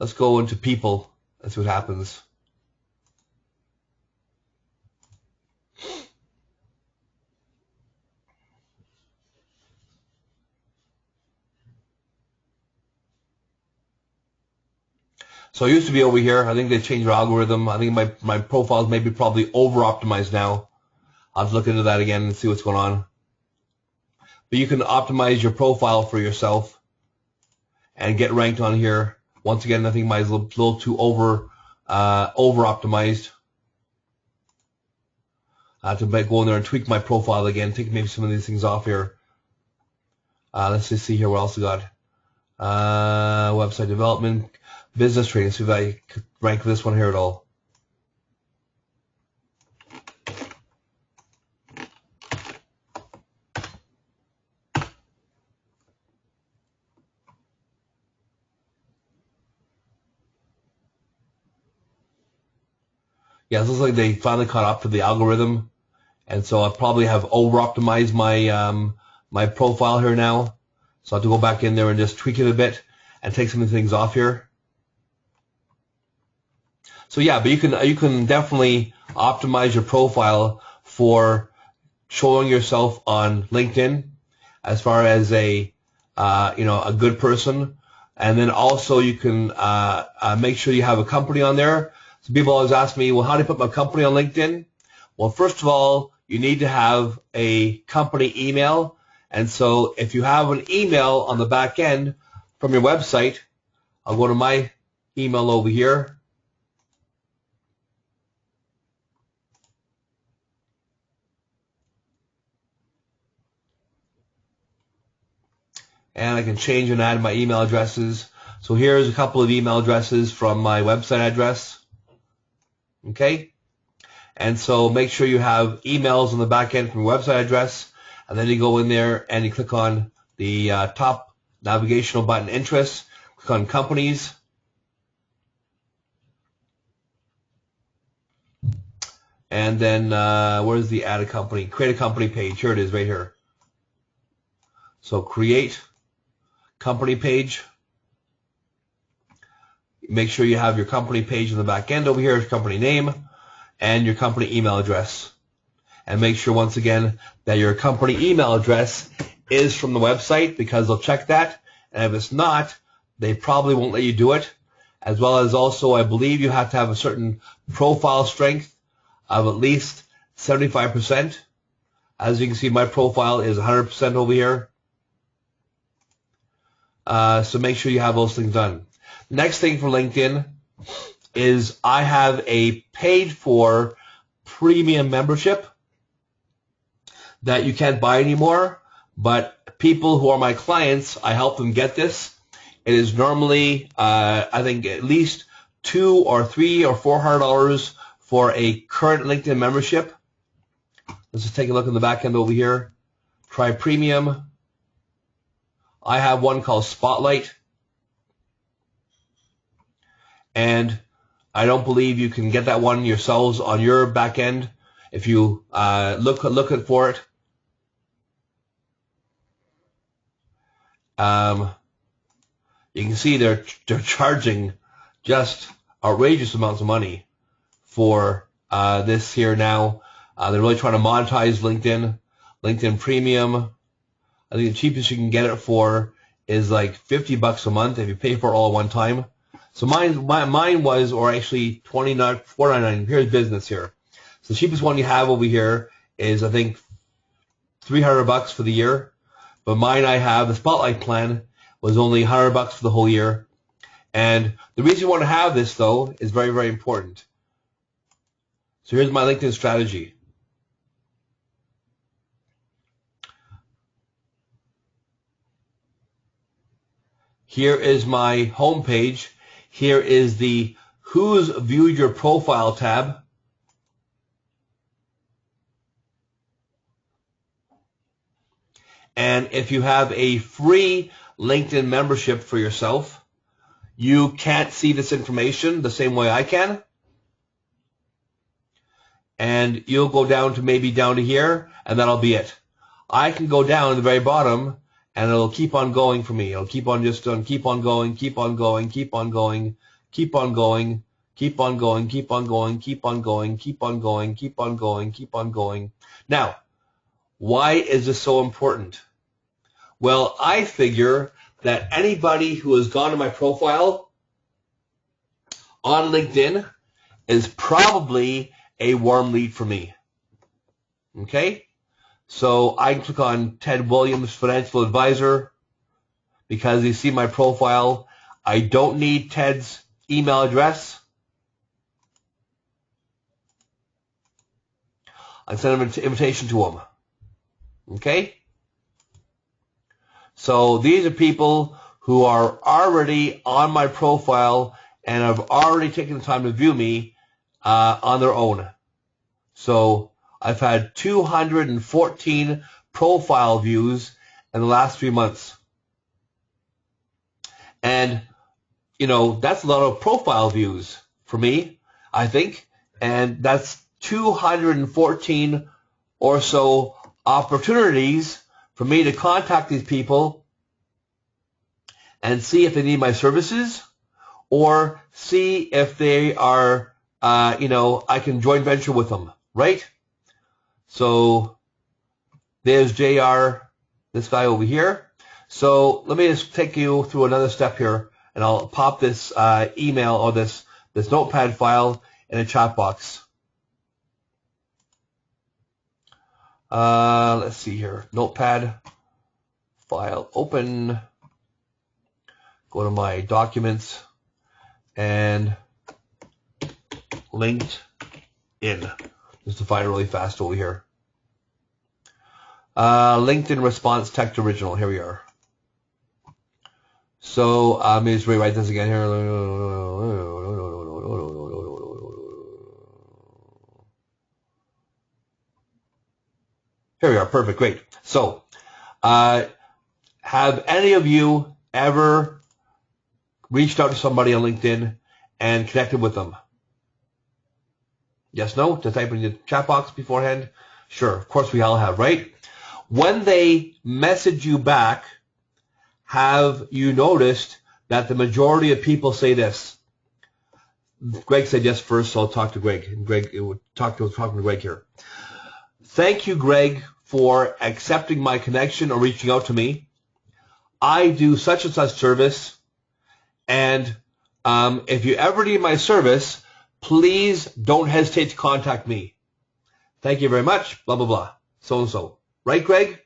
Let's go into people and see what happens. So it used to be over here. I think they changed their algorithm. I think my profiles may be probably over-optimized now. I'll have to look into that again and see what's going on. But you can optimize your profile for yourself and get ranked on here. Once again, I think mine's a little too over-optimized. I have to go in there and tweak my profile again, take maybe some of these things off here. Let's just see here what else we got. Website development, business training. See if I could rank this one here at all. Yeah, it looks like they finally caught up to the algorithm, and so I probably have over-optimized my my profile here now. So I have to go back in there and just tweak it a bit and take some of the things off here. So yeah, but you can definitely optimize your profile for showing yourself on LinkedIn as far as a a good person, and then also you can make sure you have a company on there. So people always ask me, well, how do I put my company on LinkedIn? Well, first of all, you need to have a company email. And so if you have an email on the back end from your website, I'll go to my email over here. And I can change and add my email addresses. So here's a couple of email addresses from my website address. Okay? And so make sure you have emails on the back end from your website address, and then you go in there and you click on the top navigational button, interests, click on companies, and then where's the add a company, create a company page? Here it is right here. So create company page. Make sure you have your company page in the back end over here, company name, and your company email address. And make sure, once again, that your company email address is from the website, because they'll check that. And if it's not, they probably won't let you do it. As well as also, I believe you have to have a certain profile strength of at least 75%. As you can see, my profile is 100% over here. So make sure you have those things done. Next thing for LinkedIn is I have a paid for premium membership that you can't buy anymore, but people who are my clients, I help them get this. It is normally, I think, at least $200 or $300 or $400 for a current LinkedIn membership. Let's just take a look in the back end over here. Try Premium. I have one called Spotlight. And I don't believe you can get that one yourselves on your back end if you look for it. You can see they're charging just outrageous amounts of money for this here now. They're really trying to monetize LinkedIn Premium. I think the cheapest you can get it for is like $50 a month if you pay for it all at one time. So mine was, or actually $29.49. Here's business here. So the cheapest one you have over here is, I think, $300 for the year. But mine, I have the Spotlight plan, was only $100 for the whole year. And the reason you want to have this, though, is very, very important. So here's my LinkedIn strategy. Here is my home page. Here is the Who's Viewed Your Profile tab. And if you have a free LinkedIn membership for yourself, you can't see this information the same way I can. And you'll go down to maybe down to here, and that'll be it. I can go down to the very bottom, and it'll keep on going for me. It'll keep on keep on going, keep on going, keep on going, keep on going, keep on going, keep on going, keep on going, keep on going, keep on going, keep on going. Now, why is this so important? Well, I figure that anybody who has gone to my profile on LinkedIn is probably a warm lead for me. Okay? So I can click on Ted Williams, Financial Advisor, because you see my profile. I don't need Ted's email address. I send him an invitation to him. Okay? So these are people who are already on my profile and have already taken the time to view me on their own. So I've had 214 profile views in the last 3 months. And, you know, that's a lot of profile views for me, I think. And that's 214 or so opportunities for me to contact these people and see if they need my services or see if they are, you know, I can joint venture with them, right? So there's JR, this guy over here. So let me just take you through another step here, and I'll pop this email or this notepad file in a chat box. Let's see here. Notepad file open. Go to my documents and LinkedIn. Just to find it really fast over here. LinkedIn response text original. Here we are. So let me just rewrite this again here. Here we are. Perfect. Great. So have any of you ever reached out to somebody on LinkedIn and connected with them? Yes, no? Just type in the chat box beforehand. Sure, of course we all have, right? When they message you back, have you noticed that the majority of people say this? Greg said yes first, so I'll talk to Greg. And Greg, talking to Greg here. Thank you, Greg, for accepting my connection or reaching out to me. I do such and such service, and if you ever need my service, please don't hesitate to contact me. Thank you very much, blah, blah, blah, so-and-so. Right, Greg?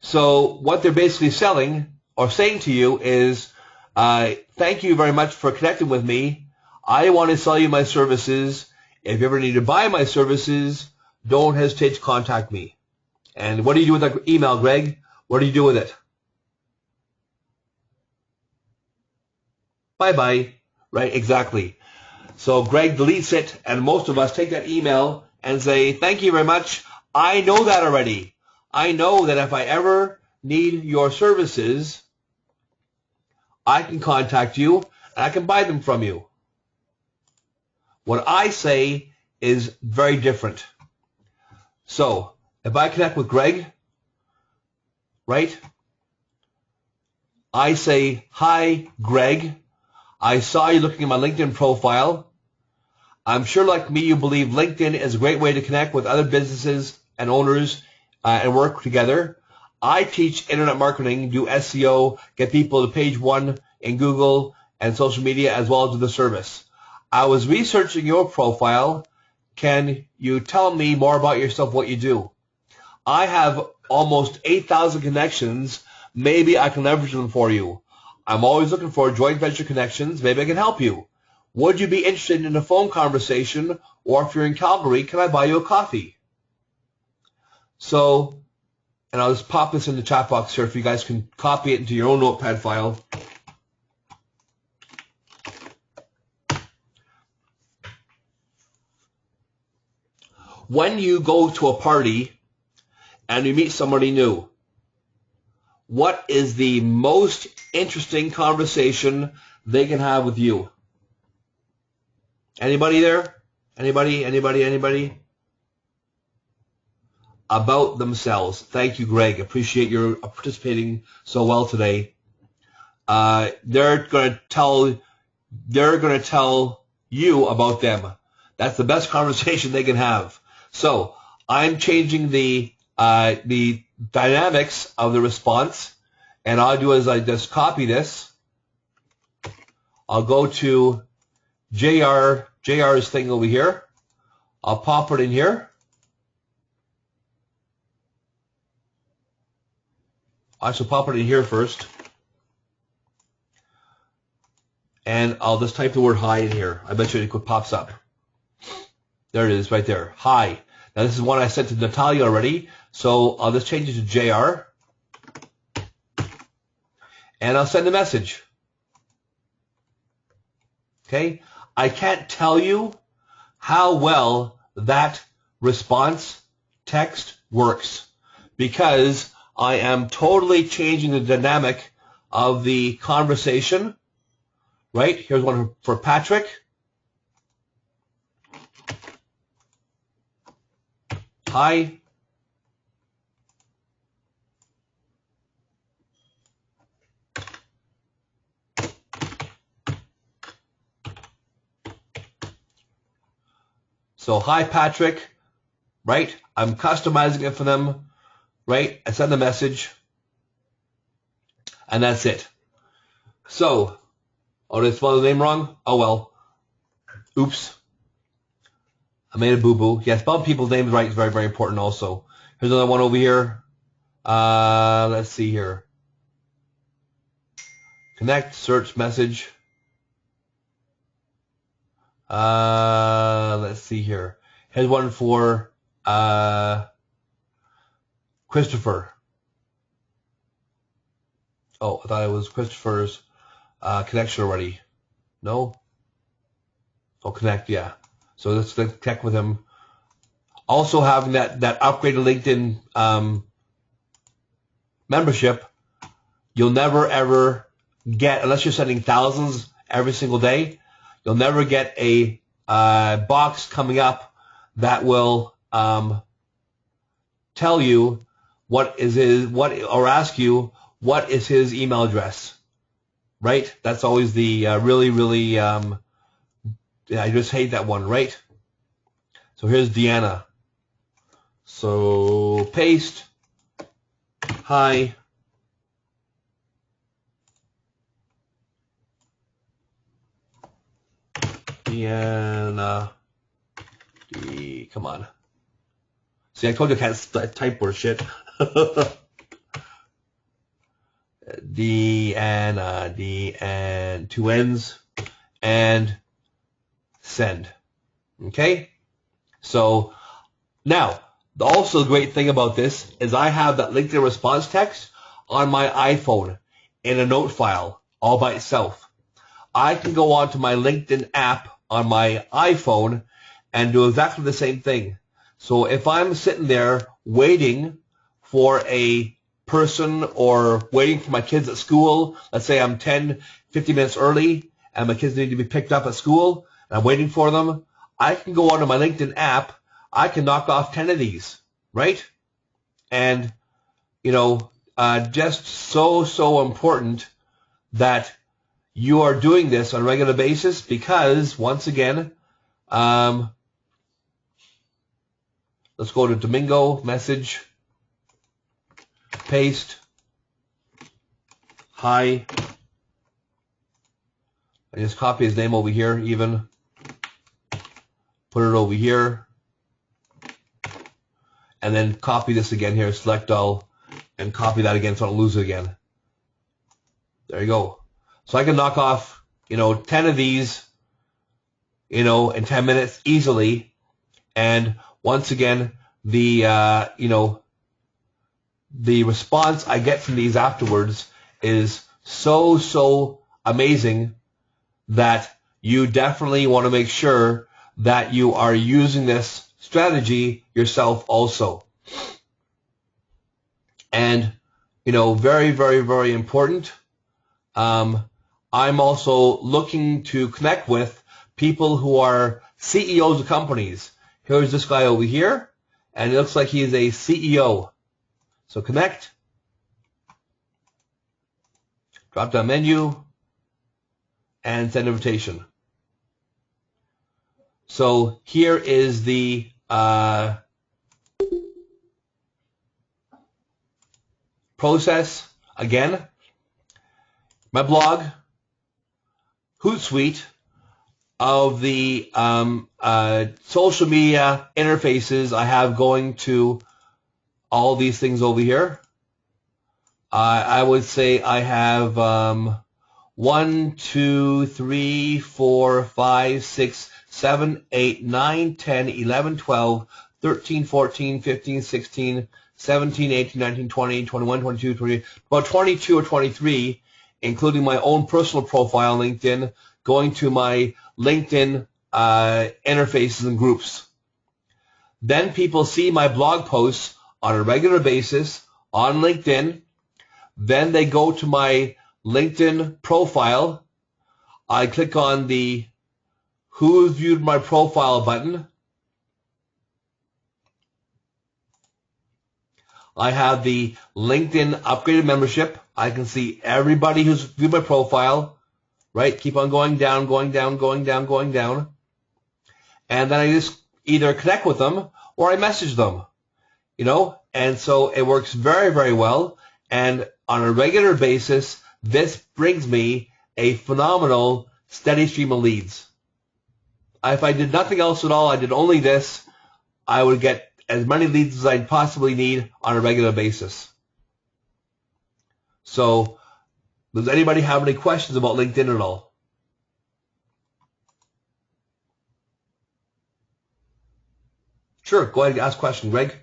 So what they're basically selling or saying to you is, thank you very much for connecting with me. I want to sell you my services. If you ever need to buy my services, don't hesitate to contact me. And what do you do with that email, Greg? What do you do with it? Bye-bye. Right, exactly. So Greg deletes it, and most of us take that email and say, thank you very much. I know that already. I know that if I ever need your services, I can contact you, and I can buy them from you. What I say is very different. So if I connect with Greg, right, I say, hi, Greg. I saw you looking at my LinkedIn profile. I'm sure like me, you believe LinkedIn is a great way to connect with other businesses and owners and work together. I teach internet marketing, do SEO, get people to page 1 in Google and social media as well as do the service. I was researching your profile. Can you tell me more about yourself, what you do? I have almost 8,000 connections. Maybe I can leverage them for you. I'm always looking for joint venture connections. Maybe I can help you. Would you be interested in a phone conversation? Or if you're in Calgary, can I buy you a coffee? So, and I'll just pop this in the chat box here if you guys can copy it into your own notepad file. When you go to a party and you meet somebody new, what is the most interesting conversation they can have with you? Anybody there? Anybody? About themselves. Thank you, Greg. Appreciate your participating so well today. They're going to tell you about them. That's the best conversation they can have. So I'm changing the dynamics of the response, and all I do is I just copy this. I'll go to JR's thing over here. I'll pop it in here. I should pop it in here first. And I'll just type the word hi in here. I bet you it pops up. There it is right there. Hi. Now this is one I sent to Natalia already. So I'll just change it to JR. And I'll send a message. Okay? I can't tell you how well that response text works because I am totally changing the dynamic of the conversation. Right? Here's one for Patrick. Hi. So, hi, Patrick, right? I'm customizing it for them, right? I send the message, and that's it. So, oh, did I spell the name wrong? Oh, well. Oops. I made a boo-boo. Yeah, spelling people's names right is very, very important also. Here's another one over here. Let's see here. Connect, search, message. Let's see here. Here's one for Christopher. Oh, I thought it was Christopher's connection already. No? Oh, connect, yeah. So let's connect with him. Also having that upgraded LinkedIn membership, you'll never ever get, unless you're sending thousands every single day, you'll never get a box coming up that will tell you or ask you what is his email address. Right? That's always the really I just hate that one, right? So here's Deanna. So paste. Hi. Deanna. Come on. See, I told you I can't type word shit. Deanna, two N's, and send. Okay? So now, Also, the great thing about this is I have that LinkedIn response text on my iPhone in a note file all by itself. I can go onto my LinkedIn app on my iPhone and do exactly the same thing. So if I'm sitting there waiting for a person or waiting for my kids at school, let's say I'm 10, 15 minutes early and my kids need to be picked up at school and I'm waiting for them, I can go onto my LinkedIn app. I can knock off 10 of these, right? And, just so important that you are doing this on a regular basis because, once again, let's go to Domingo, message, paste, hi. I just copy his name over here even. Put it over here. And then copy this again here, select all, and copy that again so I don't lose it again. There you go. So I can knock off, 10 of these, in 10 minutes easily. And once again, the response I get from these afterwards is so amazing that you definitely want to make sure that you are using this strategy yourself also. And, very important. I'm also looking to connect with people who are CEOs of companies. Here's this guy over here, and it looks like he is a CEO. So connect, drop down menu, and send invitation. So here is the process again. My blog, Hootsuite, of the social media interfaces I have going to all these things over here. I would say I have 1, 2, 3, 4, 5, 6, 7, 8, 9, 10, 11, 12, 13, 14, 15, 16, 17, 18, 19, 20, 21, 22, 23, about 22 or 23, including my own personal profile on LinkedIn, going to my LinkedIn interfaces and groups. Then people see my blog posts on a regular basis on LinkedIn. Then they go to my LinkedIn profile. I click on the Who Viewed My Profile button. I have the LinkedIn upgraded membership. I can see everybody who's viewed my profile, right? Keep on going down, going down, going down, going down. And then I just either connect with them or I message them, and so it works very well. And on a regular basis, this brings me a phenomenal steady stream of leads. If I did nothing else at all, I did only this, I would get as many leads as I'd possibly need on a regular basis. So, does anybody have any questions about LinkedIn at all? Sure, go ahead and ask a question, Greg.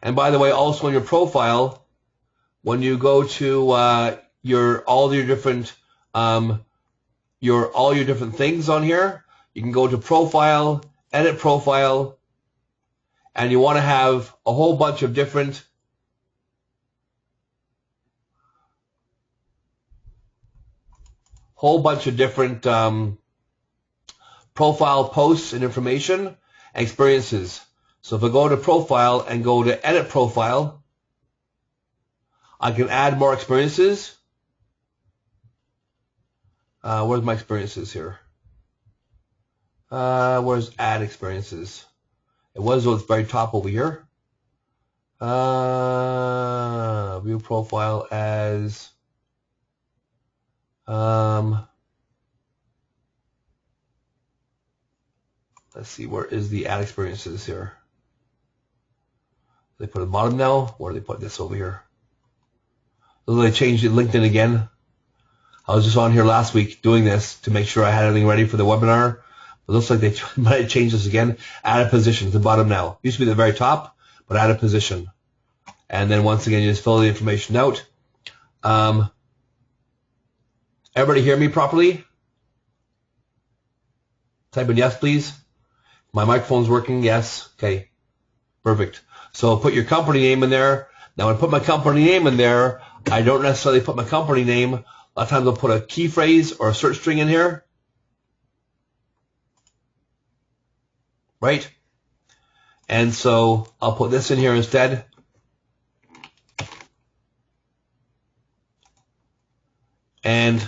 And by the way, also on your profile, when you go to all your different things on here, you can go to profile, edit profile, and you want to have a whole bunch of different profile posts and information and experiences. So if I go to profile and go to edit profile, I can add more experiences. Where's my experiences here? Where's add experiences? It was at the very top over here. View profile as let's see, where is the add experiences here? They put it at the bottom now, or they put this over here? So they changed it LinkedIn again. I was just on here last week doing this to make sure I had everything ready for the webinar, It looks like they might change this again. Add a position at the bottom now. Used to be the very top, but add a position. And then once again, you just fill the information out. Everybody hear me properly? Type in yes, please. My microphone's working. Yes. Okay. Perfect. So put your company name in there. Now when I put my company name in there, I don't necessarily put my company name. A lot of times I'll put a key phrase or a search string in here. Right? And so I'll put this in here instead. And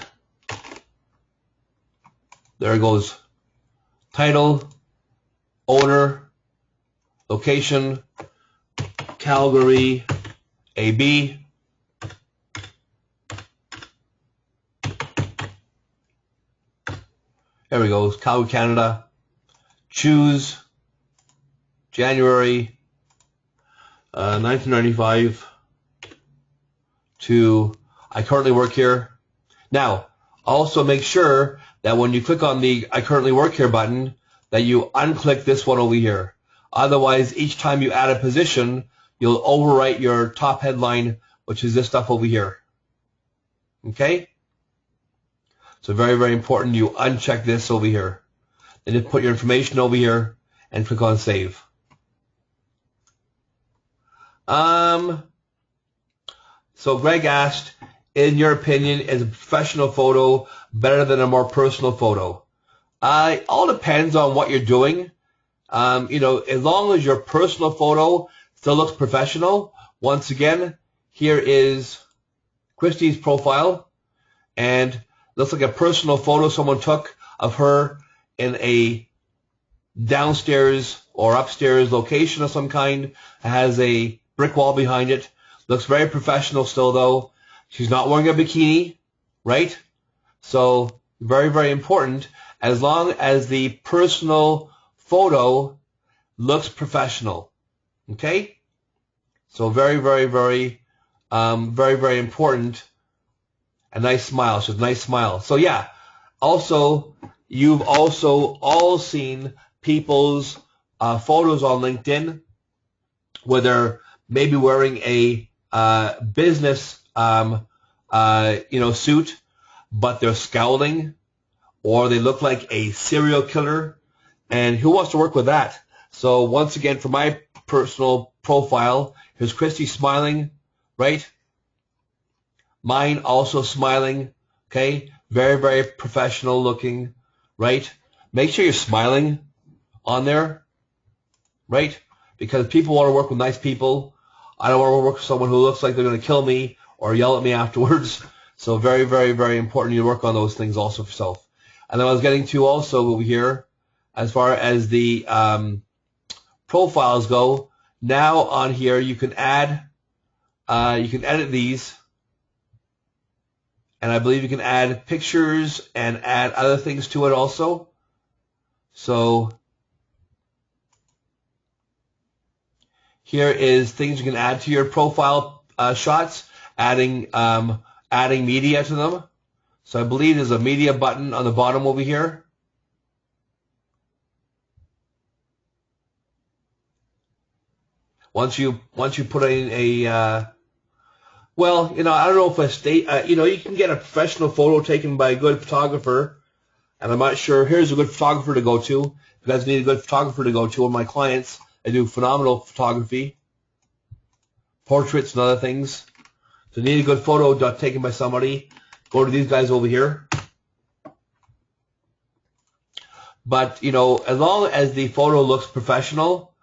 there it goes. Title, owner, location, Calgary, AB. There we go, Calgary, Canada. Choose January 1995 to I currently work here. Now, also make sure that when you click on the I currently work here button, that you unclick this one over here. Otherwise, each time you add a position, you'll overwrite your top headline, which is this stuff over here. Okay? So very, very important you uncheck this over here. Then you put your information over here and click on save. So Greg asked, in your opinion, is a professional photo better than a more personal photo? It all depends on what you're doing. You know, as long as your personal photo still looks professional. Once again, here is Christy's profile, and looks like a personal photo someone took of her in a downstairs or upstairs location of some kind. It has a brick wall behind it. Looks very professional still, though. She's not wearing a bikini, right? So very, very important. As long as the personal photo looks professional, okay? So very, very, very, very important. A nice smile. She has a nice smile. So yeah. Also, you've also all seen people's photos on LinkedIn where they're maybe wearing a business suit, but they're scowling, or they look like a serial killer. And who wants to work with that? So once again, for my personal profile, here's Christy smiling, right? Mine also smiling, okay? Very, very professional looking, right? Make sure you're smiling on there, right? Because people want to work with nice people. I don't want to work with someone who looks like they're going to kill me or yell at me afterwards. So very, very, very important you work on those things also for yourself. And then I was getting to also over here, as far as the profiles go, now on here you can add, you can edit these. And I believe you can add pictures and add other things to it also. So here is things you can add to your profile shots, adding media to them. So I believe there's a media button on the bottom over here. Once you put in a well, you know, I don't know if a state, you know, you can get a professional photo taken by a good photographer, and I'm not sure. Here's a good photographer to go to. If you guys need a good photographer to go to, one of my clients, they do phenomenal photography, portraits and other things. So you need a good photo taken by somebody, go to these guys over here. But, you know, as long as the photo looks professional,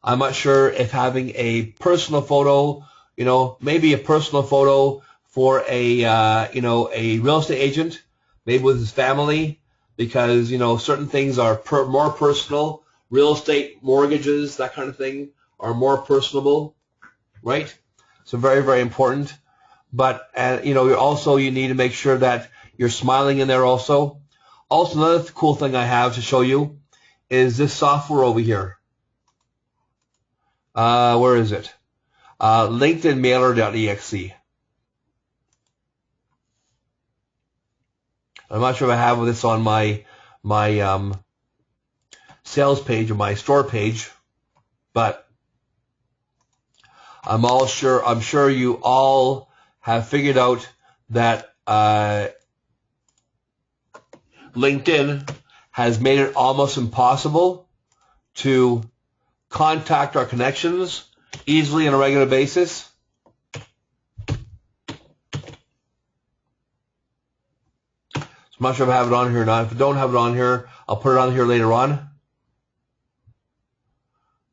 I'm not sure if having a personal photo, you know, maybe a personal photo for a, you know, a real estate agent, maybe with his family, because, you know, certain things are more personal. Real estate, mortgages, that kind of thing are more personable, right? So very, very important. But, you know, you need to make sure that you're smiling in there also. Also, another cool thing I have to show you is this software over here. Where is it? LinkedIn-Mailer.exe. I'm not sure if I have this on my sales page or my store page, but I'm sure you all have figured out that LinkedIn has made it almost impossible to contact our connections easily on a regular basis. I'm not sure if I have it on here or not. If I don't have it on here, I'll put it on here later on.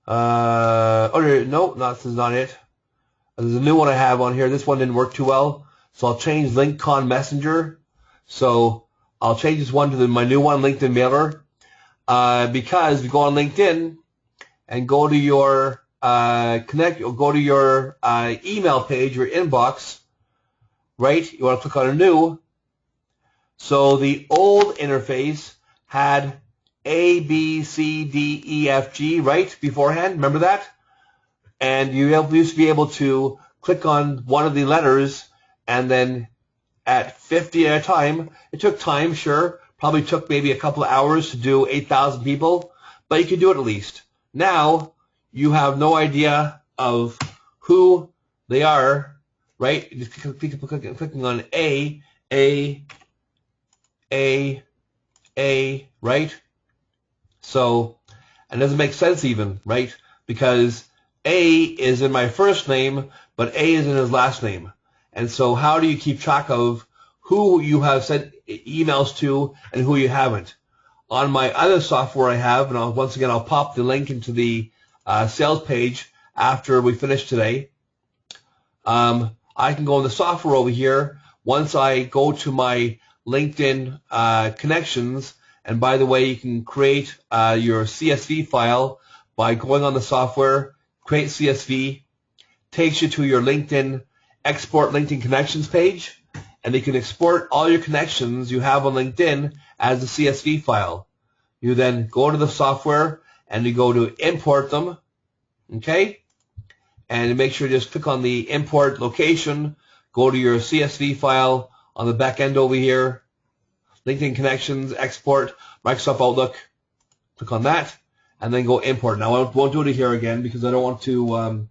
No, this is not it. There's a new one I have on here. This one didn't work too well, so I'll change LinkCon Messenger. So I'll change this one to my new one, LinkedIn Mailer, because if you go on LinkedIn and go to your go to your email page, your inbox, right? You want to click on a new. So the old interface had A, B, C, D, E, F, G, right, beforehand. Remember that? And you used to be able to click on one of the letters and then at 50 at a time. It took time, sure. Probably took maybe a couple of hours to do 8,000 people, but you could do it at least. Now you have no idea of who they are, right? Just clicking on A, right? So, and it doesn't make sense even, right? Because A is in my first name, but A is in his last name. And so how do you keep track of who you have sent emails to and who you haven't? On my other software I have, and once again, I'll pop the link into the sales page after we finish today. I can go in the software over here. Once I go to my LinkedIn connections, and by the way, you can create your CSV file by going on the software, create CSV, takes you to your LinkedIn, export LinkedIn connections page, and you can export all your connections you have on LinkedIn as a CSV file. You then go to the software and you go to import them, okay? And make sure you just click on the import location, go to your CSV file on the back end over here, LinkedIn connections, export, Microsoft Outlook, click on that, and then go import. Now I won't do it here again because I don't want to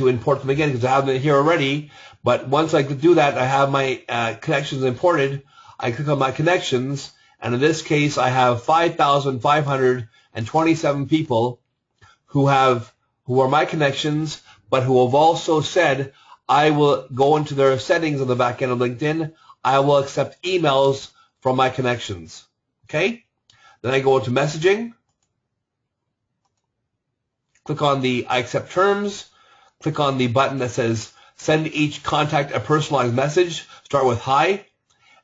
import them again because I have them here already. But once I do that, I have my connections imported. I click on my connections, and in this case, I have 5,527 people who are my connections, but who have also said, I will go into their settings on the back end of LinkedIn. I will accept emails from my connections. Okay? Then I go into messaging. Click on the I accept terms. Click on the button that says send each contact a personalized message. Start with hi.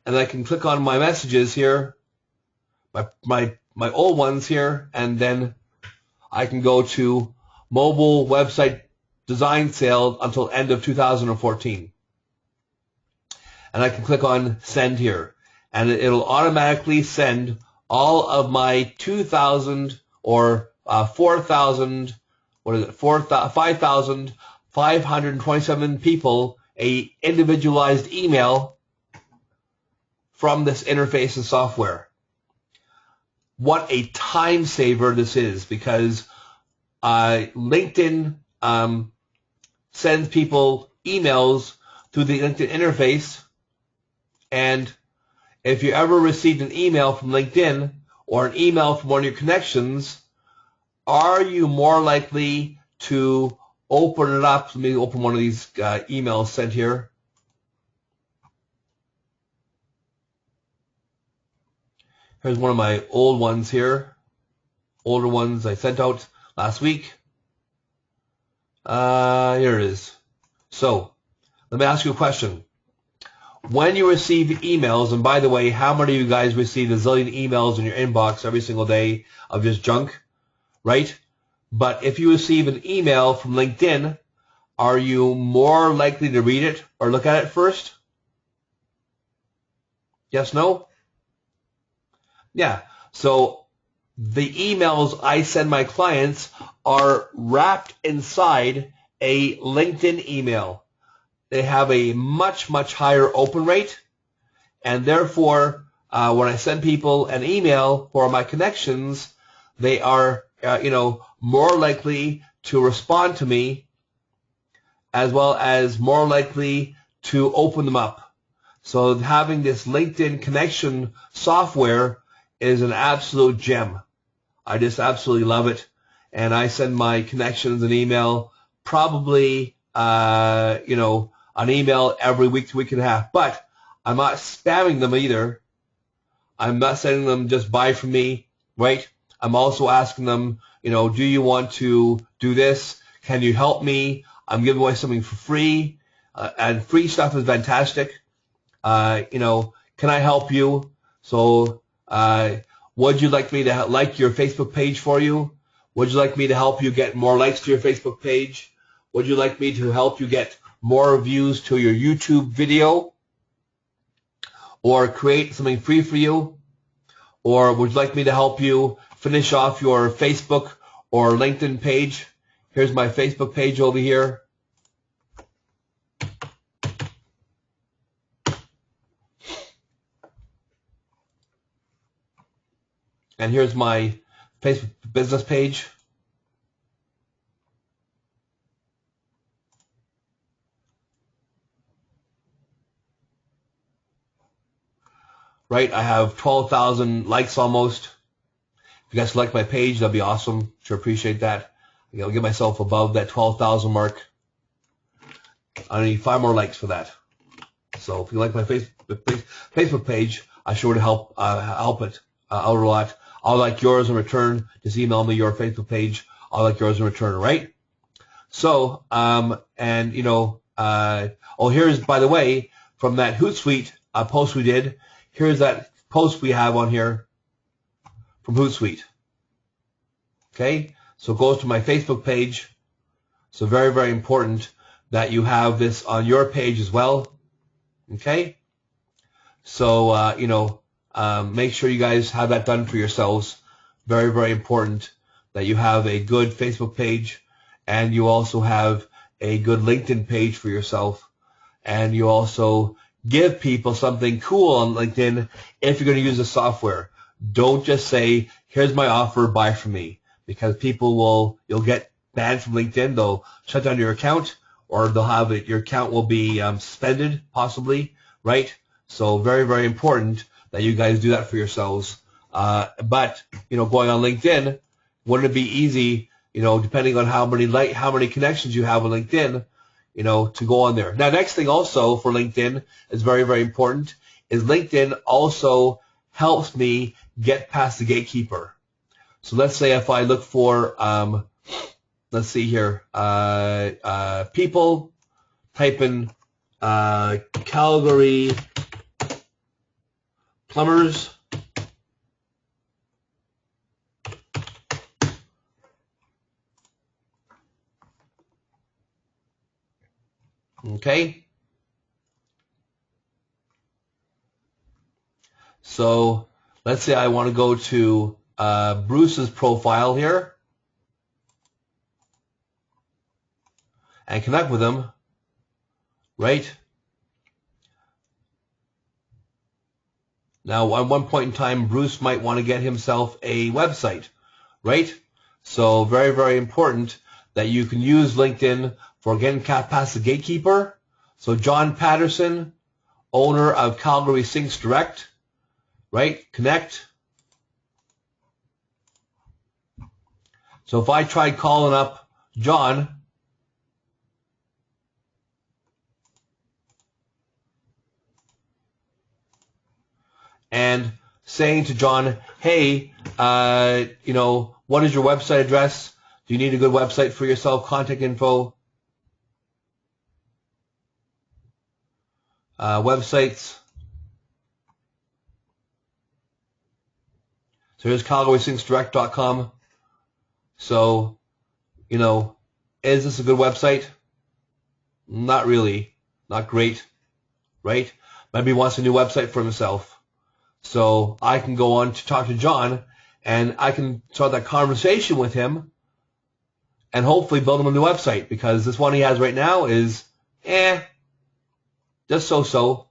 And I can click on my messages here, my old ones here, and then I can go to mobile website design sale until end of 2014. And I can click on send here. And it'll automatically send all of my 2,000 or 4,000, 5,527 people a individualized email from this interface and software. What a time saver this is, because LinkedIn sends people emails through the LinkedIn interface, and if you ever received an email from LinkedIn or an email from one of your connections, are you more likely to open it up? Let me open one of these emails sent here. Here's one of my old ones here, older ones I sent out last week. Here it is. So, let me ask you a question. When you receive emails, and by the way, how many of you guys receive a zillion emails in your inbox every single day of just junk, right? But if you receive an email from LinkedIn, are you more likely to read it or look at it first? Yes, no? Yeah. So the emails I send my clients are wrapped inside a LinkedIn email. they have a much, much higher open rate, and therefore, when I send people an email for my connections, they are, more likely to respond to me, as well as more likely to open them up. So having this LinkedIn connection software is an absolute gem. I just absolutely love it. And I send my connections an email, probably, an email every week to week and a half. But I'm not spamming them either. I'm not sending them just buy from me, right? I'm also asking them, do you want to do this? Can you help me? I'm giving away something for free. And free stuff is fantastic. Can I help you? So, would you like me to like your Facebook page for you? Would you like me to help you get more likes to your Facebook page? Would you like me to help you get more views to your YouTube video? Or create something free for you? Or would you like me to help you finish off your Facebook or LinkedIn page? Here's my Facebook page over here. And here's my Facebook business page. Right, I have 12,000 likes almost. If you guys like my page, that'd be awesome. Sure appreciate that. I'll get myself above that 12,000 mark. I need 5 more likes for that. So if you like my Facebook page, I sure would help it out a lot. I'll like yours in return. Just email me your Facebook page. I'll like yours in return, right? So, here's, by the way, from that Hootsuite post we did, here's that post we have on here from Hootsuite. Okay? So it goes to my Facebook page. So very, very important that you have this on your page as well. Okay? So, make sure you guys have that done for yourselves. Very, very important that you have a good Facebook page and you also have a good LinkedIn page for yourself. And you also give people something cool on LinkedIn if you're going to use the software. Don't just say, here's my offer, buy from me. Because you'll get banned from LinkedIn. They'll shut down your account or they'll have it, your account will be suspended possibly, right? So very, very important that you guys do that for yourselves. But going on LinkedIn, wouldn't it be easy, depending on how many connections you have on LinkedIn, to go on there. Now, next thing also for LinkedIn is very, very important is LinkedIn also helps me get past the gatekeeper. So let's say if I look for, let's see here, people, type in Calgary plumbers. Okay. So let's say I want to go to Bruce's profile here and connect with him, right? Now, at one point in time, Bruce might want to get himself a website, right? So very, very important that you can use LinkedIn for getting past the gatekeeper. So John Patterson, owner of Calgary Sinks Direct, right? Connect. So if I tried calling up John, and saying to John, hey, what is your website address? Do you need a good website for yourself? Contact info. Websites. So here's CalgarySinksDirect.com. So, is this a good website? Not really. Not great, right? Maybe he wants a new website for himself. So I can go on to talk to John and I can start that conversation with him and hopefully build him a new website because this one he has right now is just so.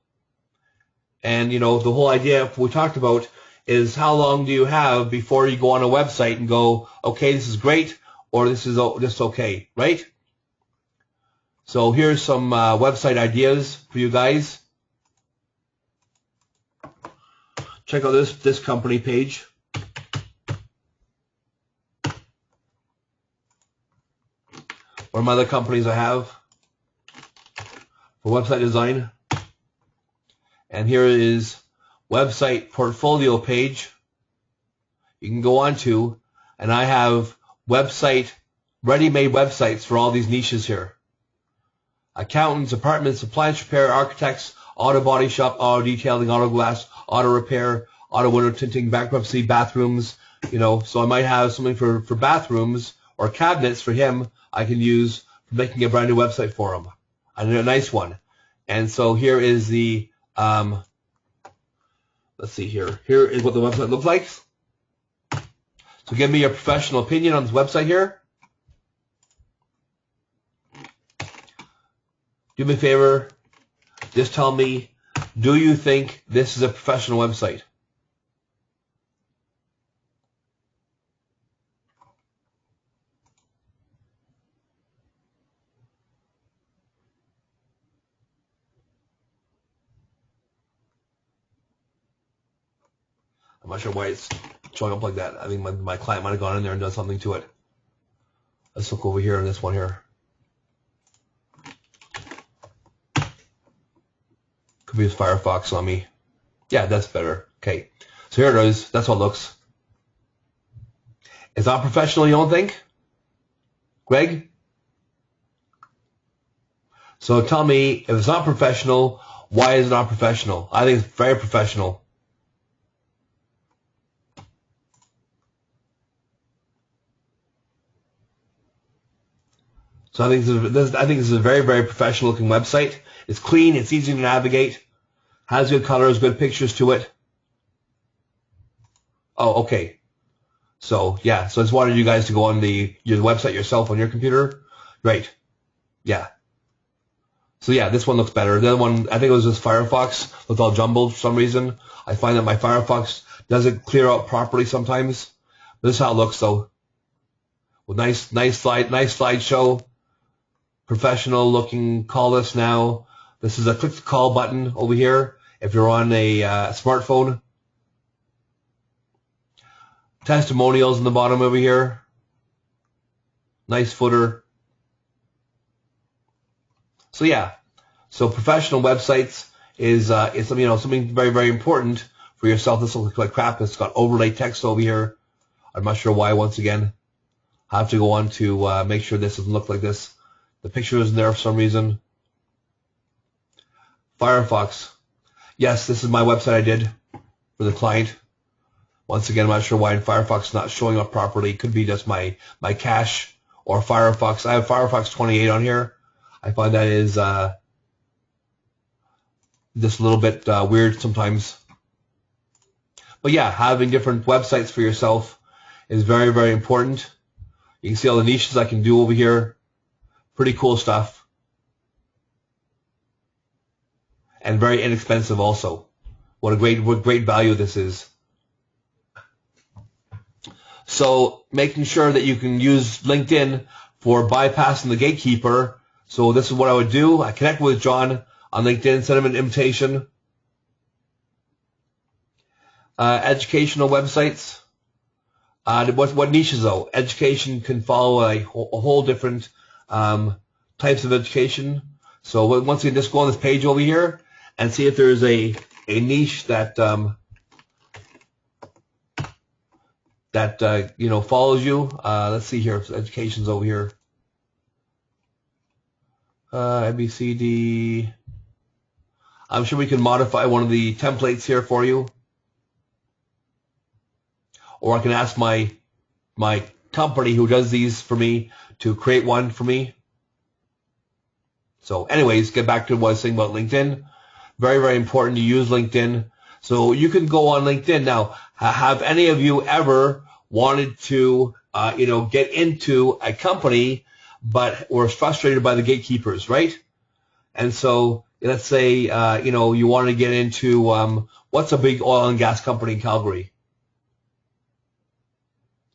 And, you know, the whole idea we talked about is how long do you have before you go on a website and go, okay, this is great, or this is just okay, right? So here's some website ideas for you guys. Check out this company page. One of my other companies I have for website design. And here is website portfolio page you can go on to, and I have ready-made websites for all these niches here. Accountants, apartments, appliance repair, architects, auto body shop, auto detailing, auto glass, auto repair, auto window tinting, bankruptcy, bathrooms, you know, so I might have something for bathrooms or cabinets for him I can use for making a brand new website for him. I need a nice one. And so here is the, let's see here. Here is what the website looks like. So give me your professional opinion on this website here. Do me a favor. Just tell me, do you think this is a professional website? I'm not sure why it's showing up like that. I think my client might have gone in there and done something to it. Let's look over here on this one here. Could be his Firefox on me. Yeah, that's better. Okay. So here it is. That's how it looks. It's not professional, you don't think? Greg? So tell me, if it's not professional, why is it not professional? I think it's very professional. So I think this is a very, very professional looking website. It's clean, it's easy to navigate, has good colors, good pictures to it. Oh, okay. So yeah, so I just wanted you guys to go on your website yourself on your computer. Right. Yeah. So yeah, this one looks better. The other one, I think it was just Firefox, looked all jumbled for some reason. I find that my Firefox doesn't clear out properly sometimes. But this is how it looks though. With nice slideshow. Professional looking call us now. This is a click to call button over here if you're on a smartphone. Testimonials in the bottom over here. Nice footer. So yeah, so professional websites is something very, very important for yourself. This looks like crap. It's got overlay text over here. I'm not sure why. Once again, I have to go on to make sure this doesn't look like this. The picture isn't there for some reason. Firefox. Yes, this is my website I did for the client. Once again, I'm not sure why Firefox is not showing up properly. It could be just my cache or Firefox. I have Firefox 28 on here. I find that is just a little bit weird sometimes. But yeah, having different websites for yourself is very, very important. You can see all the niches I can do over here. Pretty cool stuff. And very inexpensive also. What great value this is. So making sure that you can use LinkedIn for bypassing the gatekeeper. So this is what I would do. I connect with John on LinkedIn, send him an invitation. Educational websites. What niches though? Education can follow a whole different types of education. So once you just go on this page over here and see if there's a niche that follows you. Let's see here. Education's over here. ABCD. I'm sure we can modify one of the templates here for you. Or I can ask my company who does these for me to create one for me. So anyways, get back to what I was saying about LinkedIn. Very, very important to use LinkedIn. So you can go on LinkedIn. Now, have any of you ever wanted to, get into a company, but were frustrated by the gatekeepers, right? And so let's say, you want to get into, what's a big oil and gas company in Calgary?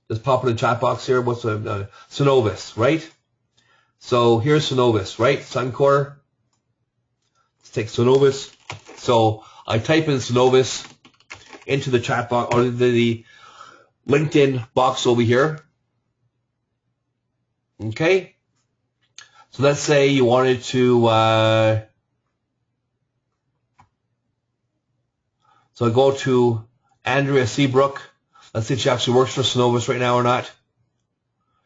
Just pop in the chat box here. What's Cenovus, right? So here's Cenovus, right? Suncor. Let's take Cenovus. So I type in Cenovus into the chat box, or the LinkedIn box over here. Okay. So let's say you wanted to, so I go to Andrea Seabrook. Let's see if she actually works for Cenovus right now or not.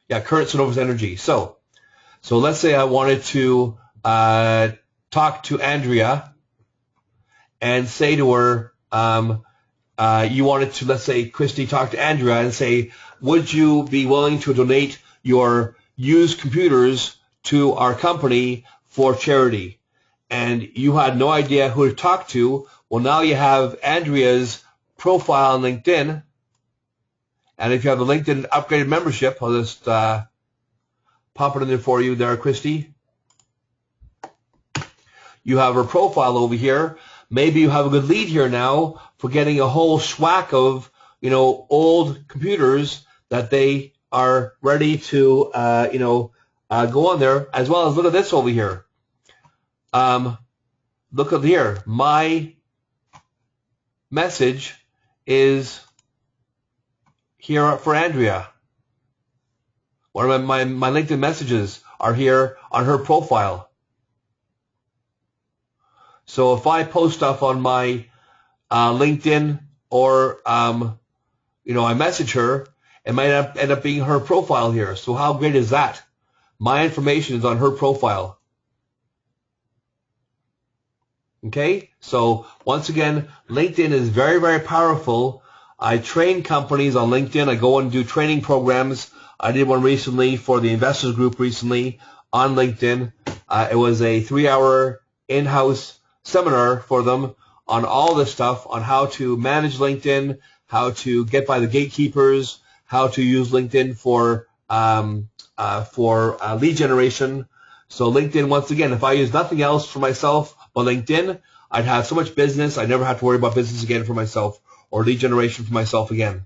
Yeah, current Cenovus Energy. So let's say I wanted to talk to Andrea and say to her, you wanted to, let's say, Christy, talk to Andrea and say, would you be willing to donate your used computers to our company for charity? And you had no idea who to talk to. Well, now you have Andrea's profile on LinkedIn. And if you have a LinkedIn upgraded membership, I'll just pop it in there for you there, Christy. You have her profile over here. Maybe you have a good lead here now for getting a whole schwack of, old computers that they are ready to, go on there, as well as look at this over here. Look at here. My message is here for Andrea. One of my LinkedIn messages are here on her profile. So if I post stuff on my LinkedIn or I message her, it might end up being her profile here. So how great is that? My information is on her profile. Okay? So once again, LinkedIn is very, very powerful. I train companies on LinkedIn. I go and do training programs. I did one recently for the Investors Group recently on LinkedIn. It was a 3-hour in-house seminar for them on all this stuff, on how to manage LinkedIn, how to get by the gatekeepers, how to use LinkedIn for lead generation. So LinkedIn, once again, if I use nothing else for myself but LinkedIn, I'd have so much business. I'd never have to worry about business again for myself or lead generation for myself again.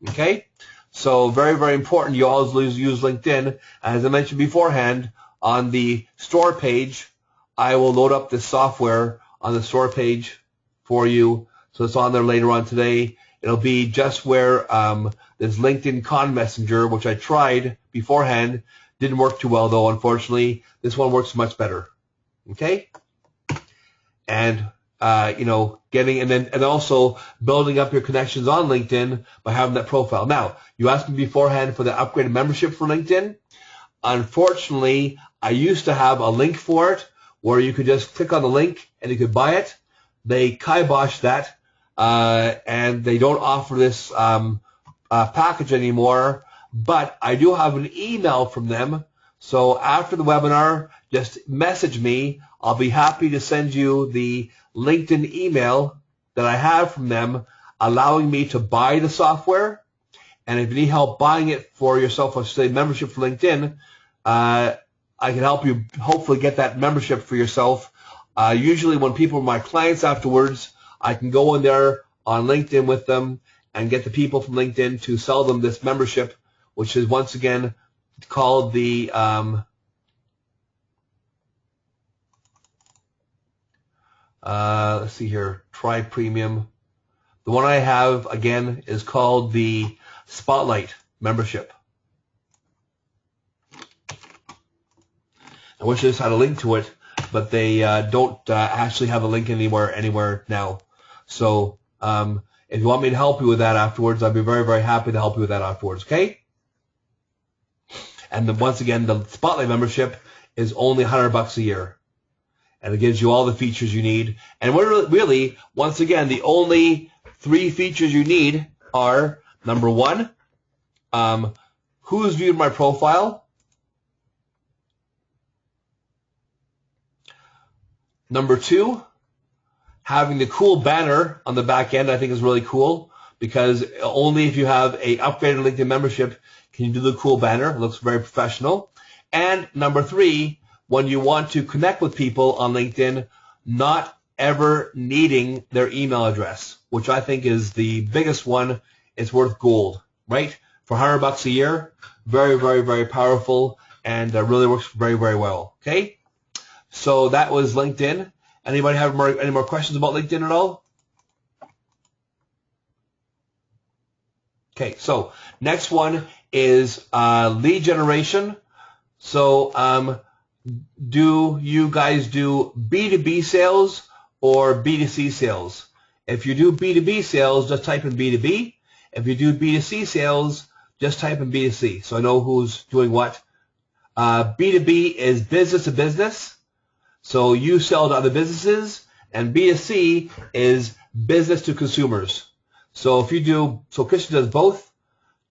Okay? So very, very important. You always use LinkedIn. As I mentioned beforehand, on the store page, I will load up this software on the store page for you. So it's on there later on today. It'll be just where this LinkedIn Con Messenger, which I tried beforehand, didn't work too well though, unfortunately. This one works much better. Okay? And getting and also building up your connections on LinkedIn by having that profile. Now, you asked me beforehand for the upgraded membership for LinkedIn. Unfortunately, I used to have a link for it where you could just click on the link and you could buy it. They kiboshed that, and they don't offer this package anymore. But I do have an email from them. So after the webinar, just message me. I'll be happy to send you the LinkedIn email that I have from them allowing me to buy the software. And if you need help buying it for yourself, let's say membership for LinkedIn, I can help you hopefully get that membership for yourself. Usually when people are my clients afterwards, I can go in there on LinkedIn with them and get the people from LinkedIn to sell them this membership, which is once again called the let's see here, Try Premium. The one I have, again, is called the Spotlight membership. I wish I just had a link to it, but they don't actually have a link anywhere now. So if you want me to help you with that afterwards, I'd be very, very happy to help you with that afterwards, okay? And then once again, the Spotlight membership is only $100 a year. And it gives you all the features you need. And really, once again, the only 3 features you need are, number 1, who's viewed my profile? Number 2, having the cool banner on the back end, I think is really cool, because only if you have a upgraded LinkedIn membership can you do the cool banner. It looks very professional. And number 3, when you want to connect with people on LinkedIn, not ever needing their email address, which I think is the biggest one. It's worth gold, right? For $100 a year, very, very, very powerful, and really works very, very well. Okay, so that was LinkedIn. Anybody have any more questions about LinkedIn at all? Okay, so next one is lead generation. So do you guys do B2B sales or B2C sales? If you do B2B sales, just type in B2B. If you do B2C sales, just type in B2C. So I know who's doing what. B2B is business to business. So you sell to other businesses. And B2C is business to consumers. So if you do, so Christy does both.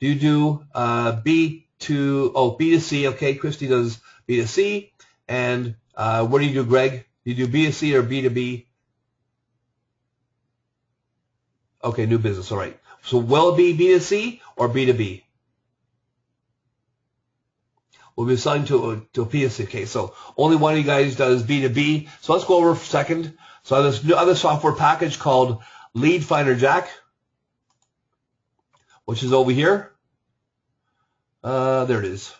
Do you do B2C? Okay, Christy does B2C. And what do you do, Greg? Do you do B2C or B2B? Okay, new business. All right. So will it be B2C or B2B? We'll be selling to a B2C. Okay, so only one of you guys does B2B. So let's go over for a second. So I have this new other software package called Lead Finder Jack, which is over here. There it is.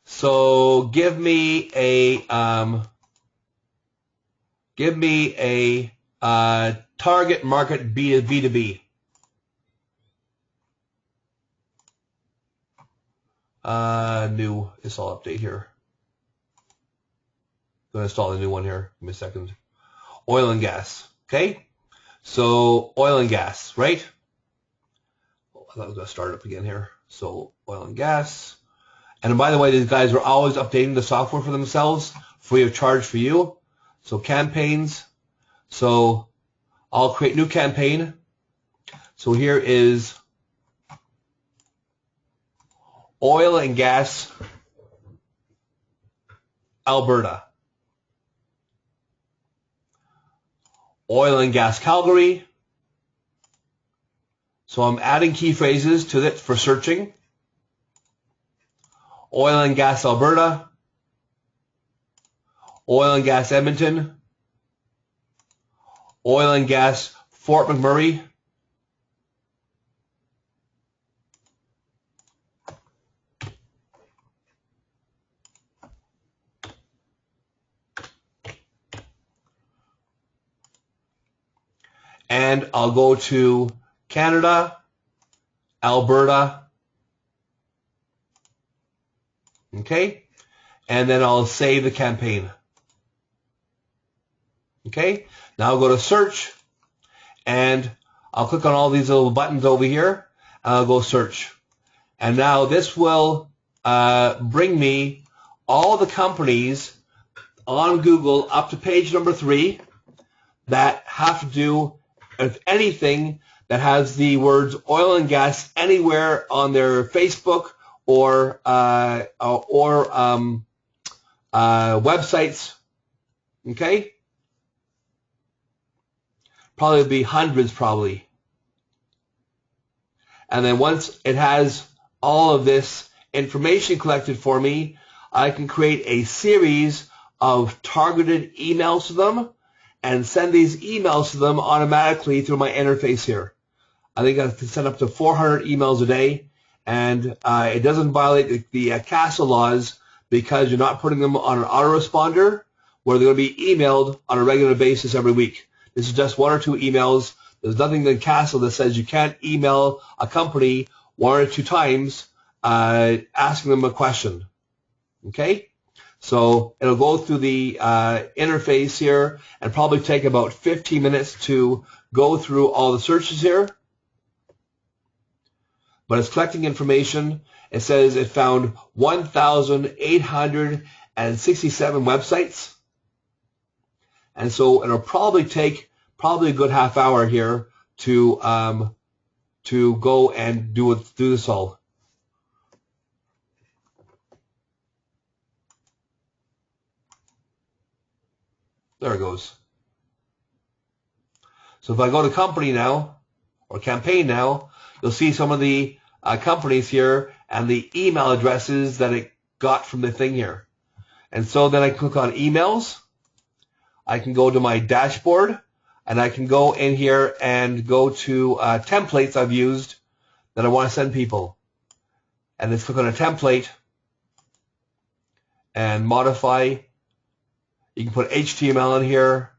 So give me a target market B2B. New. This all update here. I'm going to install the new one here. Give me a second. Oil and gas. Okay. So oil and gas, right? Oh, I thought I was going to start up again here. So oil and gas. And by the way, these guys are always updating the software for themselves, free of charge for you. So campaigns. So I'll create new campaign. So here is oil and gas, Alberta. Oil and gas, Calgary. So I'm adding key phrases to it for searching. Oil and gas, Alberta. Oil and gas, Edmonton. Oil and gas, Fort McMurray. And I'll go to Canada, Alberta. Okay. And then I'll save the campaign. Okay. Now I'll go to search and I'll click on all these little buttons over here. And I'll go search. And now this will bring me all the companies on Google up to page number 3 that have to do with anything that has the words oil and gas anywhere on their Facebook or websites. Okay. Probably be hundreds probably. And then once it has all of this information collected for me, I can create a series of targeted emails to them and send these emails to them automatically through my interface here. I think I can send up to 400 emails a day, and it doesn't violate the CASA laws because you're not putting them on an autoresponder where they're going to be emailed on a regular basis every week. This is just 1 or 2 emails. There's nothing in CASA that says you can't email a company 1 or 2 times asking them a question. Okay? So it'll go through the interface here and probably take about 15 minutes to go through all the searches here. But it's collecting information. It says it found 1,867 websites. And so it'll probably take a good half hour here to go and do this all. There it goes. So if I go to company now, or campaign now, you'll see some of the companies here and the email addresses that it got from the thing here. And so then I click on emails. I can go to my dashboard, and I can go in here and go to templates I've used that I want to send people. And let's click on a template and modify. You can put HTML in here.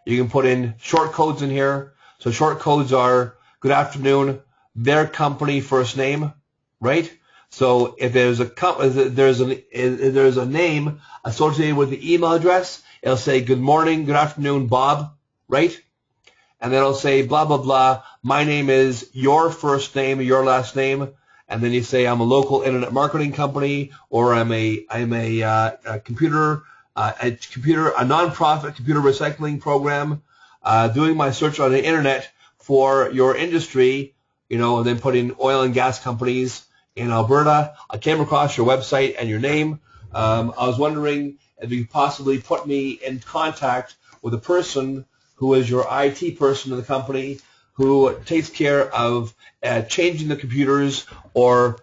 You can put in short codes in here. So short codes are good afternoon, their company first name, right? So if there's a name associated with the email address, it'll say good morning, good afternoon, Bob, right? And then it'll say blah blah blah. My name is your first name, your last name, and then you say I'm a local internet marketing company, or I'm a nonprofit computer recycling program, doing my search on the internet for your industry, and then put in oil and gas companies in Alberta. I came across your website and your name. I was wondering if you could possibly put me in contact with a person who is your IT person in the company who takes care of changing the computers or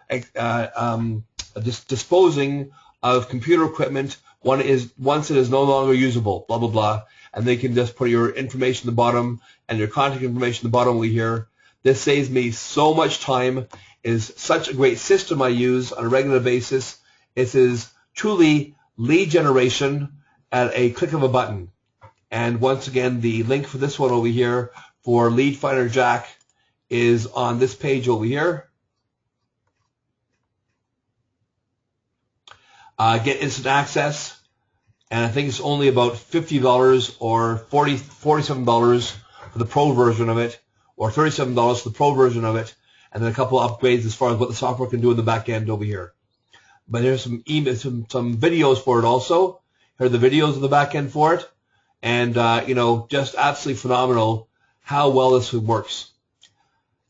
disposing of computer equipment once it is no longer usable, blah, blah, blah. And they can just put your information at the bottom and your contact information at the bottom over here. This saves me so much time. It is such a great system I use on a regular basis. It is truly lead generation at a click of a button. And once again, the link for this one over here for Lead Finder Jack is on this page over here. Get instant access, and I think it's only about $50 or $47 for the pro version of it, or $37 for the pro version of it, and then a couple of upgrades as far as what the software can do in the back end over here. But there's some videos for it also. Here are the videos in the back end for it, and just absolutely phenomenal how well this works.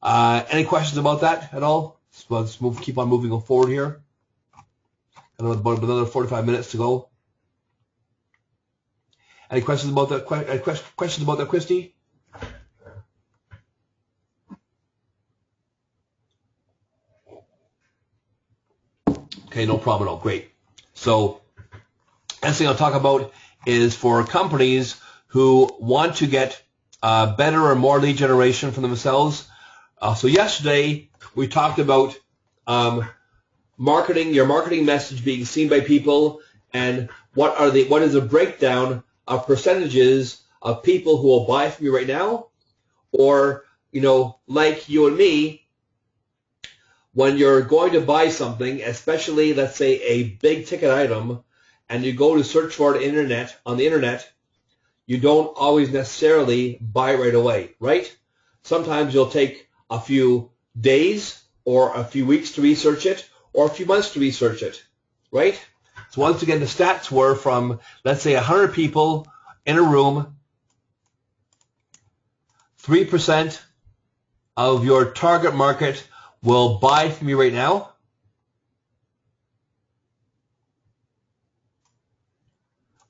Any questions about that at all? Let's keep on moving forward here. About another 45 minutes to go. Any questions about that? Questions about that, Christy? Okay, no problem at all. Great. So, next thing I'll talk about is for companies who want to get better or more lead generation from themselves. So yesterday we talked about your marketing message being seen by people, and what is a breakdown of percentages of people who will buy from you right now, or like you and me, when you're going to buy something, especially let's say a big ticket item, and you go to search for it on the internet, you don't always necessarily buy right away, right? Sometimes you'll take a few days or a few weeks to research it, or a few months to research it, right? So once again, the stats were from, let's say, 100 people in a room, 3% of your target market will buy from you right now.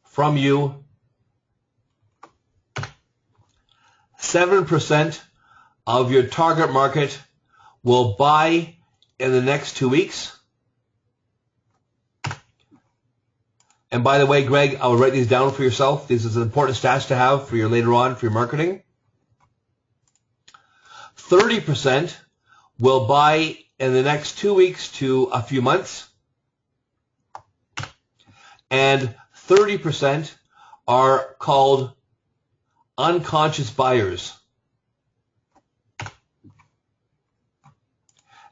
From you, 7% of your target market will buy in the next 2 weeks. And by the way, Greg, I will write these down for yourself. These are important stats to have for your later on for your marketing. 30% will buy in the next 2 weeks to a few months. And 30% are called unconscious buyers.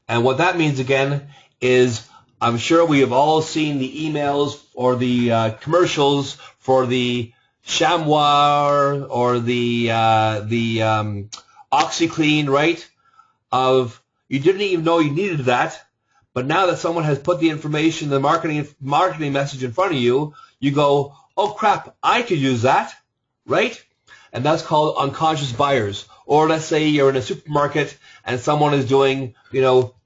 And what that means again is, I'm sure we have all seen the emails or the commercials for the Chamois or the OxyClean, right? Of you didn't even know you needed that, but now that someone has put the information, the marketing message in front of you, you go, oh crap, I could use that, right? And that's called unconscious buyers. Or let's say you're in a supermarket and someone is doing,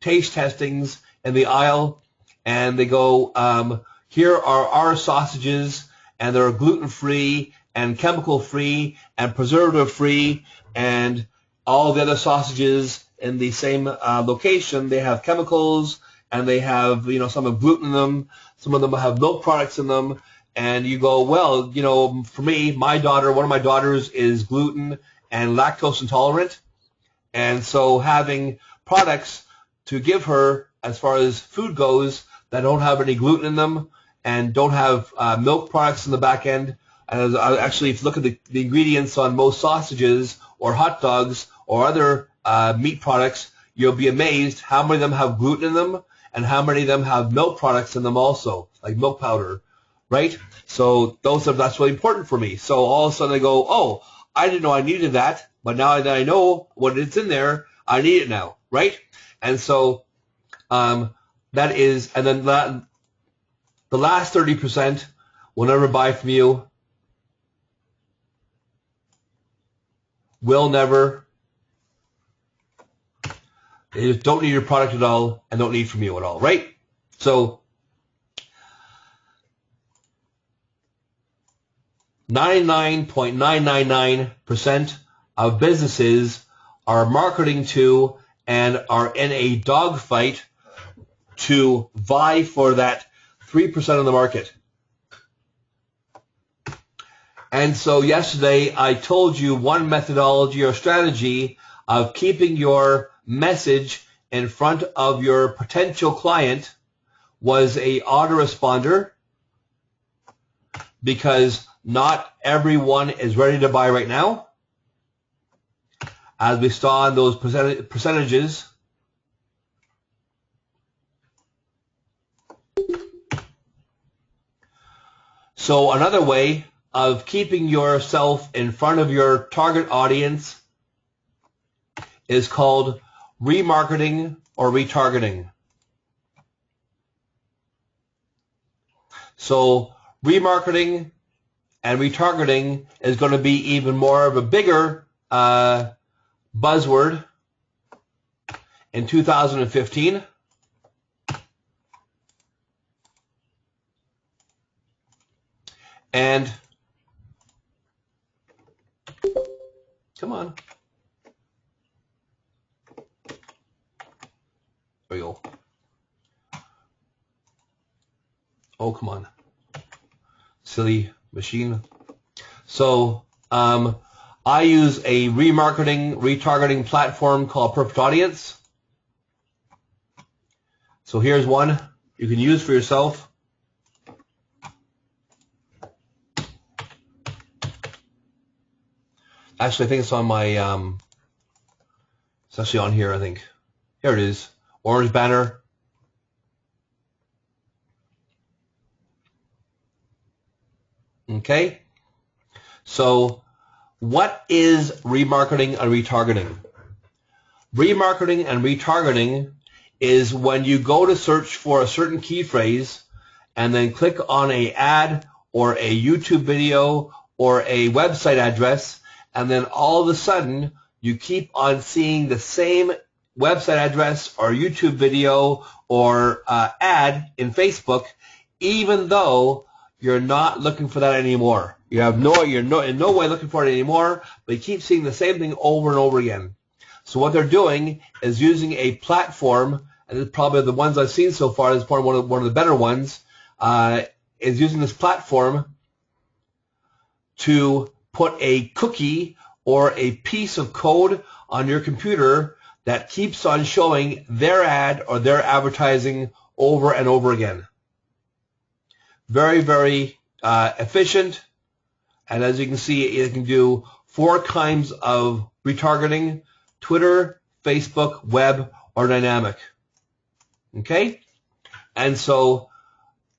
taste testings in the aisle, and they go, here are our sausages, and they're gluten-free and chemical-free and preservative-free, and all the other sausages in the same location, they have chemicals, and they have, some have gluten in them, some of them have milk products in them, and you go, well, for me, one of my daughters is gluten and lactose intolerant, and so having products to give her as far as food goes that don't have any gluten in them and don't have milk products in the back end. And actually, if you look at the ingredients on most sausages or hot dogs or other meat products, you'll be amazed how many of them have gluten in them and how many of them have milk products in them also, like milk powder, right? So that's really important for me. So all of a sudden I go, oh, I didn't know I needed that, but now that I know what it's in there, I need it now, right? And so that is, and then the last 30% will never buy from you, will never. They just don't need your product at all and don't need from you at all, right? So 99.999% of businesses are marketing to and are in a dogfight to vie for that 3% of the market. And so yesterday I told you one methodology or strategy of keeping your message in front of your potential client was a autoresponder, because not everyone is ready to buy right now. As we saw in those percentages, so another way of keeping yourself in front of your target audience is called remarketing or retargeting. So remarketing and retargeting is going to be even more of a bigger buzzword in 2015. And come on. There we go. Oh, come on. Silly machine. So I use a remarketing, retargeting platform called Perfect Audience. So here's one you can use for yourself. Actually, I think it's on my, it's actually on here, I think. Here it is. Orange banner. Okay. So what is remarketing and retargeting? Remarketing and retargeting is when you go to search for a certain key phrase and then click on an ad or a YouTube video or a website address, and then all of a sudden you keep on seeing the same website address or YouTube video or ad in Facebook, even though you're not looking for that anymore. You're in no way looking for it anymore, but you keep seeing the same thing over and over again. So what they're doing is using a platform, and it's probably the ones I've seen so far, is probably one of the better ones, is using this platform to put a cookie or a piece of code on your computer that keeps on showing their ad or their advertising over and over again. Very, very efficient. And as you can see, it can do 4 kinds of retargeting: Twitter, Facebook, web, or dynamic. Okay? And so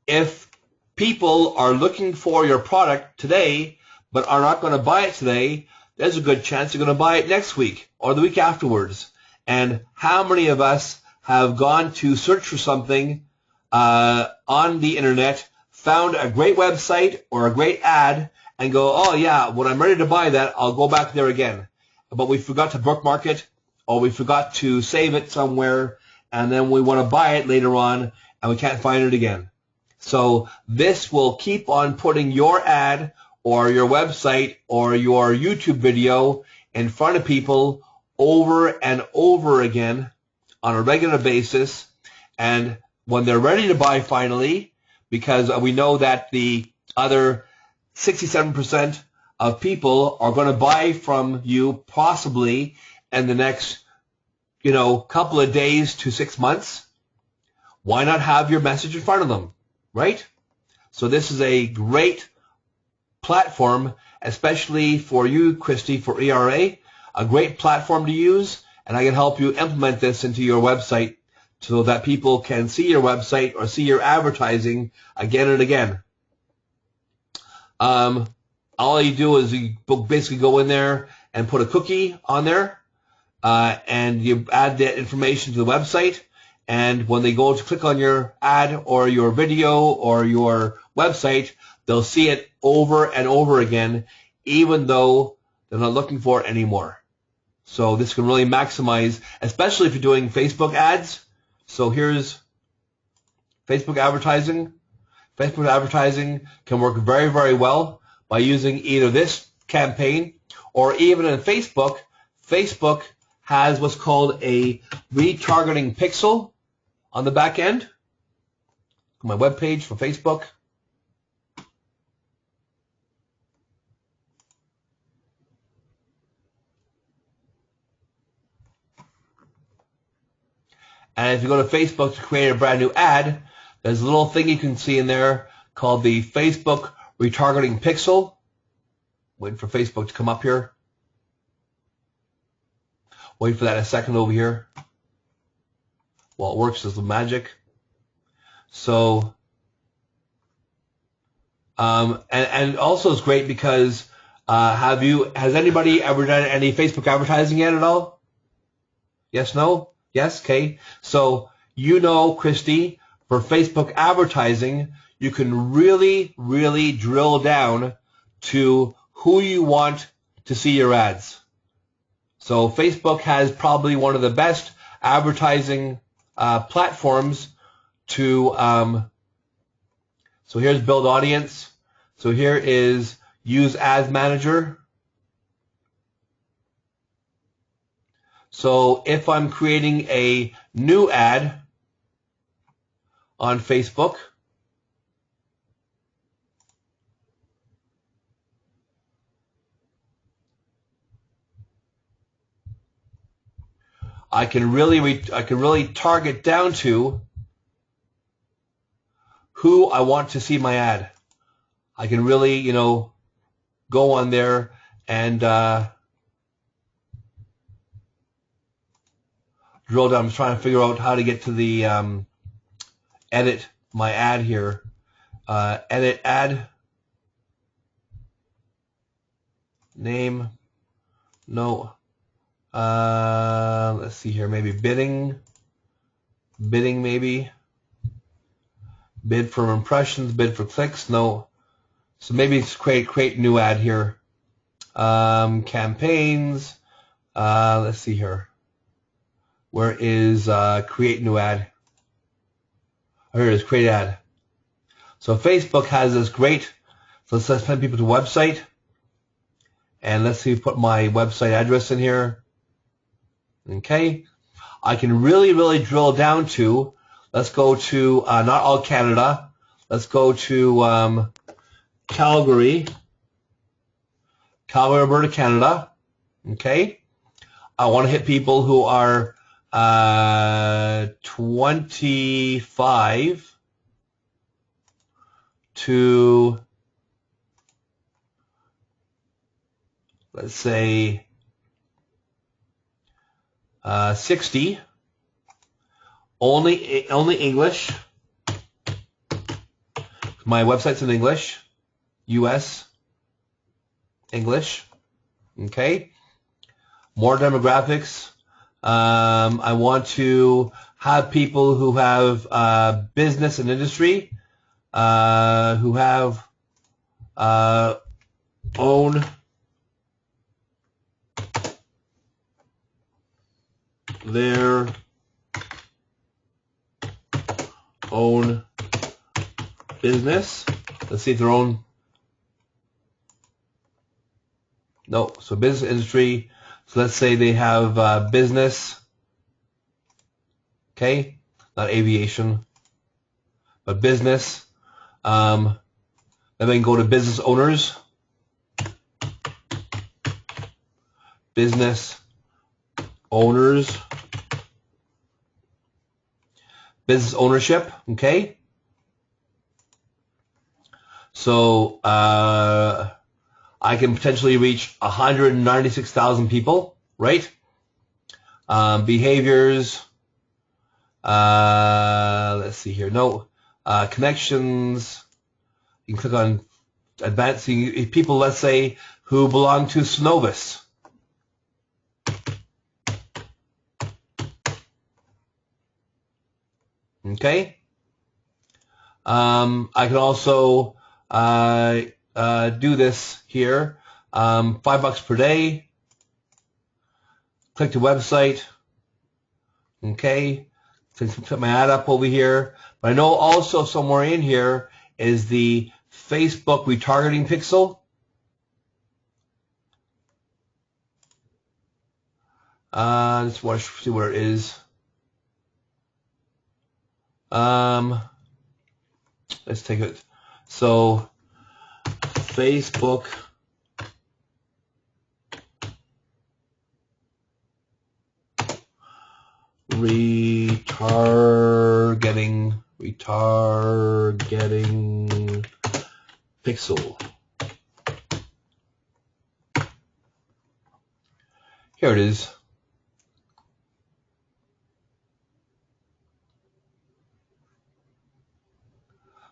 if people are looking for your product today but are not going to buy it today, there's a good chance they're going to buy it next week or the week afterwards. And how many of us have gone to search for something on the internet, found a great website or a great ad, and go, oh yeah, when I'm ready to buy that, I'll go back there again. But we forgot to bookmark it, or we forgot to save it somewhere, and then we want to buy it later on, and we can't find it again. So this will keep on putting your ad or your website or your YouTube video in front of people over and over again on a regular basis. And when they're ready to buy finally, because we know that the other 67% of people are going to buy from you possibly in the next, couple of days to 6 months, why not have your message in front of them, right? So this is a great platform, especially for you, Christy, for ERA, a great platform to use, and I can help you implement this into your website so that people can see your website or see your advertising again and again. All you do is you basically go in there and put a cookie on there, and you add that information to the website, and when they go to click on your ad or your video or your website, they'll see it over and over again, even though they're not looking for it anymore. So this can really maximize, especially if you're doing Facebook ads. So here's Facebook advertising. Facebook advertising can work very, very well by using either this campaign or even in Facebook. Facebook has what's called a retargeting pixel on the back end. My web page for Facebook. And if you go to Facebook to create a brand new ad, there's a little thing you can see in there called the Facebook retargeting pixel. Wait for Facebook to come up here. Wait for that a second over here. Well, it works as the magic. So, and also it's great because has anybody ever done any Facebook advertising yet at all? Yes, no? Yes, okay. So, Christy, for Facebook advertising, you can really, really drill down to who you want to see your ads. So Facebook has probably one of the best advertising platforms to, so here's build audience. So here is use ads manager. So if I'm creating a new ad on Facebook, I can really target down to who I want to see my ad. I can really, go on there and drill down. I'm trying to figure out how to get to the edit my ad here. Edit ad name. No. Let's see here. Maybe bidding maybe. Bid for impressions. Bid for clicks. No. So maybe it's create new ad here. Campaigns. Let's see here. Where is create new ad? Oh, here it is, create ad. So Facebook has this great, so let's send people to a website. And let's see, put my website address in here. Okay. I can really, really drill down to, let's go to, not all Canada. Let's go to Calgary, Alberta, Canada. Okay. I want to hit people who are 25 to, let's say, 60. Only English. My website's in English. US English. Okay. More demographics. I want to have people who have business and industry, who have own their own business. Let's see if their own. No, so business industry. So let's say they have business, okay, not aviation, but business. Then we can go to business owners, business owners, business ownership, okay. So I can potentially reach 196,000 people, right? Behaviors, let's see here, no, connections, you can click on advancing people, let's say, who belong to Synovus. Okay. I can also do this here. $5 per day. Click the website. Okay. Put my ad up over here. But I know also somewhere in here is the Facebook retargeting pixel. Just want to see where it is. Let's take it. So Facebook retargeting pixel. Here it is.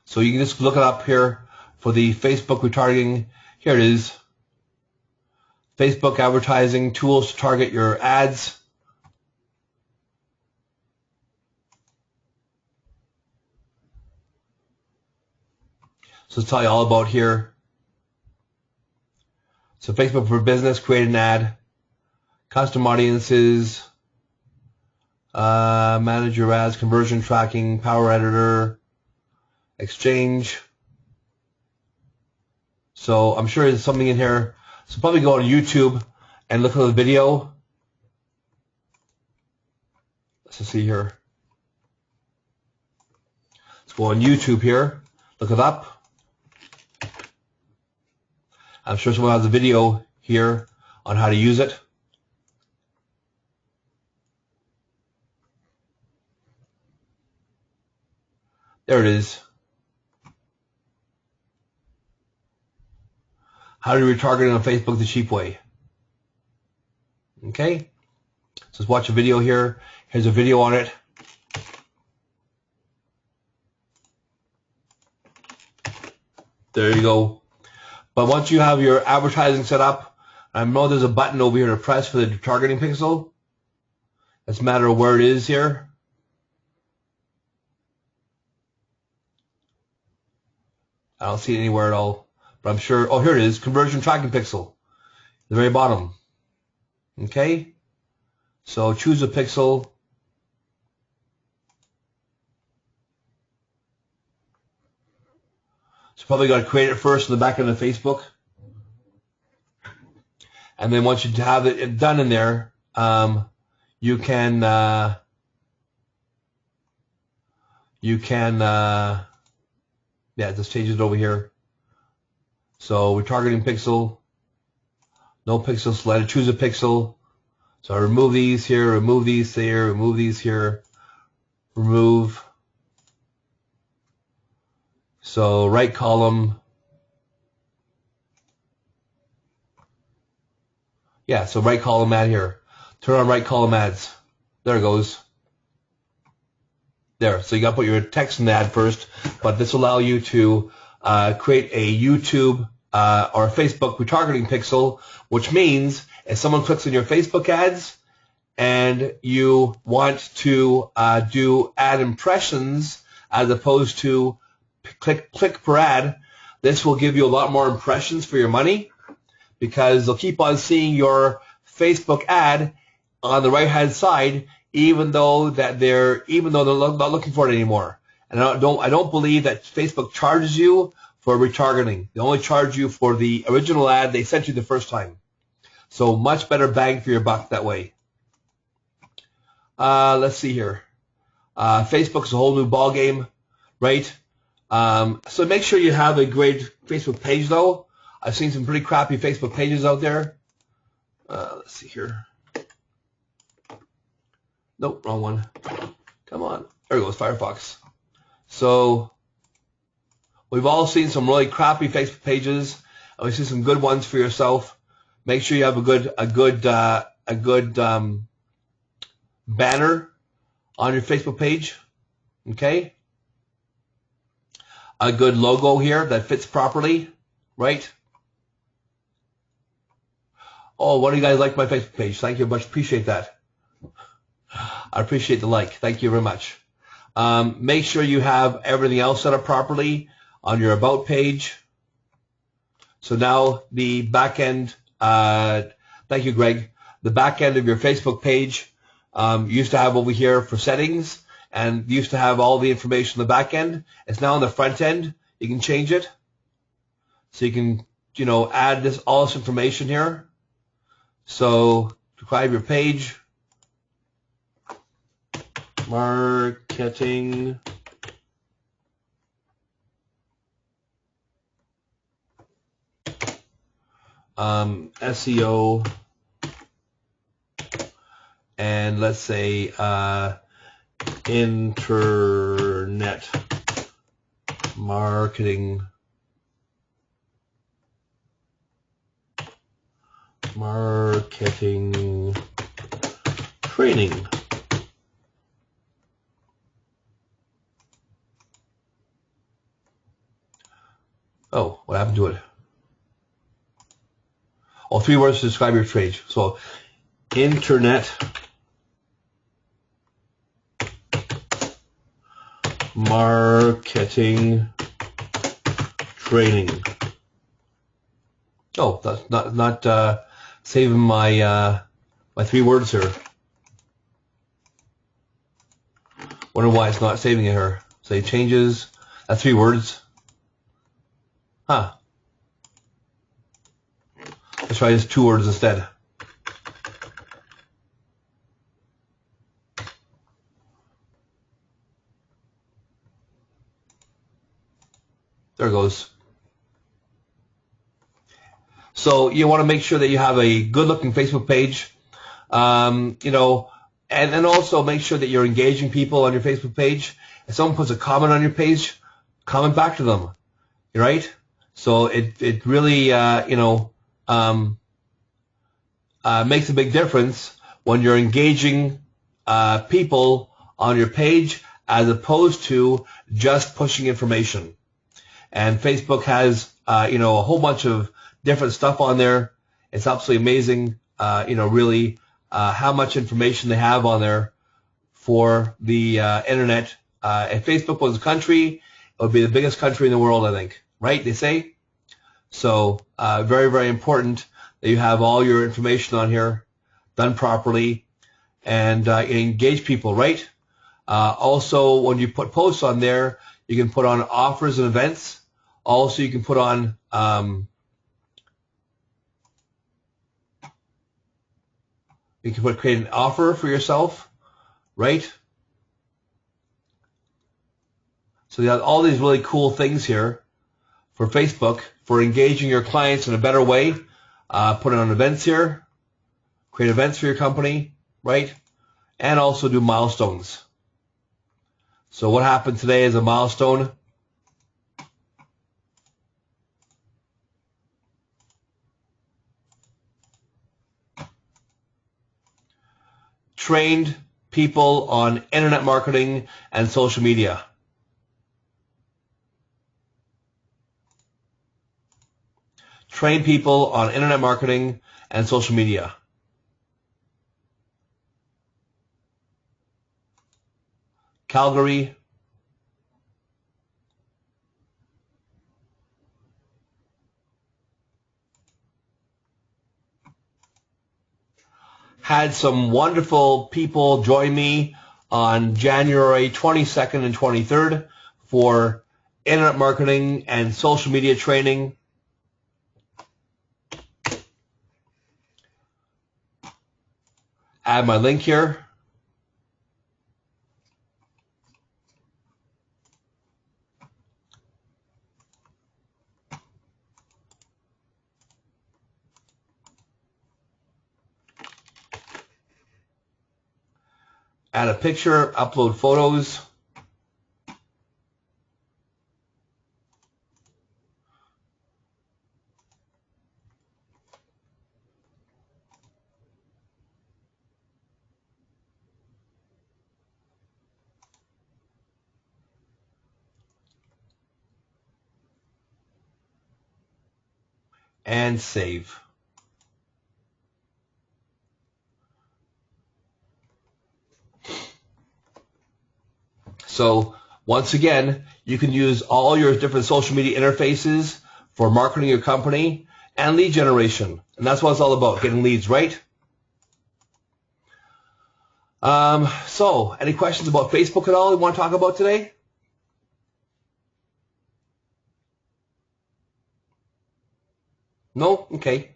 So you can just look it up here for the Facebook retargeting. Here it is. Facebook advertising tools to target your ads. So let's tell you all about here. So Facebook for Business, create an ad, custom audiences, manage your ads, conversion tracking, power editor, exchange. So I'm sure there's something in here. So probably go on YouTube and look at the video. Let's just see here. Let's go on YouTube here. Look it up. I'm sure someone has a video here on how to use it. There it is. How to retarget on Facebook the cheap way. Okay. So let's watch a video here. Here's a video on it. There you go. But once you have your advertising set up, I know there's a button over here to press for the retargeting pixel. It's a matter of where it is here. I don't see it anywhere at all, but I'm sure. Oh, here it is, conversion tracking pixel, the very bottom. Okay, so choose a pixel. So probably got to create it first in the back end of Facebook, and then once you have it done in there, you can yeah, just change it over here. So retargeting pixel, no pixel selected, choose a pixel. So I remove these here, remove these here, remove these here, remove. So right column. Yeah, so right column ad here. Turn on right column ads. There it goes. There. So you got to put your text in the ad first, but this will allow you to create a YouTube or a Facebook retargeting pixel, which means if someone clicks on your Facebook ads and you want to do ad impressions as opposed to click per ad, this will give you a lot more impressions for your money because they'll keep on seeing your Facebook ad on the right hand side, even though they're not looking for it anymore. And I don't believe that Facebook charges you for retargeting. They only charge you for the original ad they sent you the first time. So much better bang for your buck that way. Let's see here. Facebook's a whole new ball game, right? So make sure you have a great Facebook page, though. I've seen some pretty crappy Facebook pages out there. Let's see here. Nope, wrong one. Come on. There it goes, Firefox. So we've all seen some really crappy Facebook pages, and we've seen some good ones for yourself. Make sure you have a good banner on your Facebook page. Okay. A good logo here that fits properly, right? Oh, what do you guys like my Facebook page? Thank you very much. Appreciate that. I appreciate the like. Thank you very much. Make sure you have everything else set up properly on your About page. So now the back end, thank you, Greg. The back end of your Facebook page used to have over here for settings and used to have all the information on the back end. It's now on the front end. You can change it. So you can, add all this information here. So describe your page. Marketing. SEO. And let's say internet marketing. Marketing training. Oh, what happened to it? Oh, 3 words to describe your trade. So, internet marketing training. Oh, that's not saving my my 3 words here. Wonder why it's not saving it here. Say changes. That's 3 words. Huh. Let's try this 2 words instead. There it goes. So you want to make sure that you have a good-looking Facebook page, and also make sure that you're engaging people on your Facebook page. If someone puts a comment on your page, comment back to them, right? So it really makes a big difference when you're engaging people on your page as opposed to just pushing information. And Facebook has a whole bunch of different stuff on there. It's absolutely amazing, really how much information they have on there for the internet. If Facebook was a country, it would be the biggest country in the world, I think. Right? They say. So very, very important that you have all your information on here done properly and engage people, right? Also, when you put posts on there, you can put on offers and events. Also, you can put on create an offer for yourself, right? So you have all these really cool things here for Facebook for engaging your clients in a better way. Put on events here, create events for your company, right? And also do milestones. So what happened today is a milestone. Trained people on internet marketing and social media. Train people on internet marketing and social media. Calgary. Had some wonderful people join me on January 22nd and 23rd for internet marketing and social media training. add my link here. Add a picture, upload photos. And save. So once again, you can use all your different social media interfaces for marketing your company and lead generation. And that's what it's all about, getting leads, right? So any questions about Facebook at all you want to talk about today? No? Okay.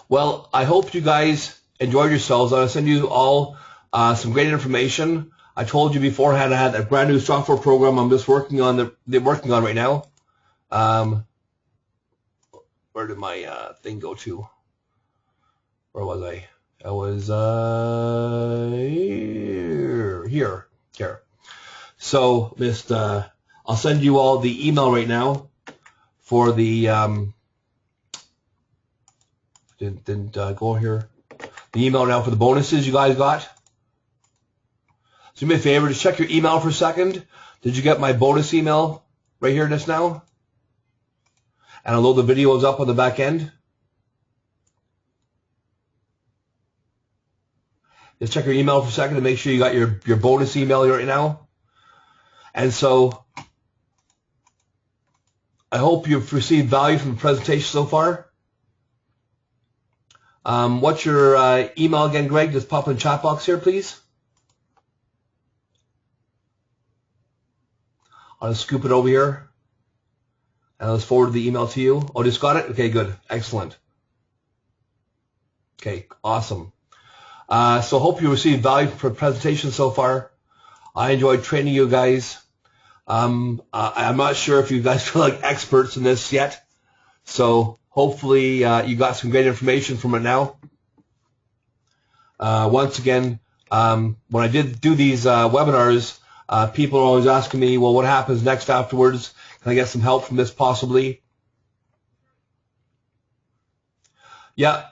Well, I hope you guys enjoyed yourselves. I'll send you all some great information. I told you beforehand I had a brand new software program I'm just working on right now. Where did my thing go to? Where was I? I was here. So I'll send you all the email right now for the didn't go here. The email now for the bonuses you guys got. So do me a favor, just check your email for a second. Did you get my bonus email right here just now? And I'll load the videos up on the back end. Just check your email for a second to make sure you got your bonus email right now. And so I hope you've received value from the presentation so far. What's your email again, Greg? Just pop in the chat box here, please. I'll just scoop it over here. And I'll just forward the email to you. Oh, just got it? Okay, good. Excellent. Okay, awesome. So hope you received value from the presentation so far. I enjoyed training you guys. I'm not sure if you guys feel like experts in this yet. So hopefully you got some great information from it now. Once again, when I did do these webinars, people are always asking me, well, what happens next afterwards? Can I get some help from this possibly? Yeah.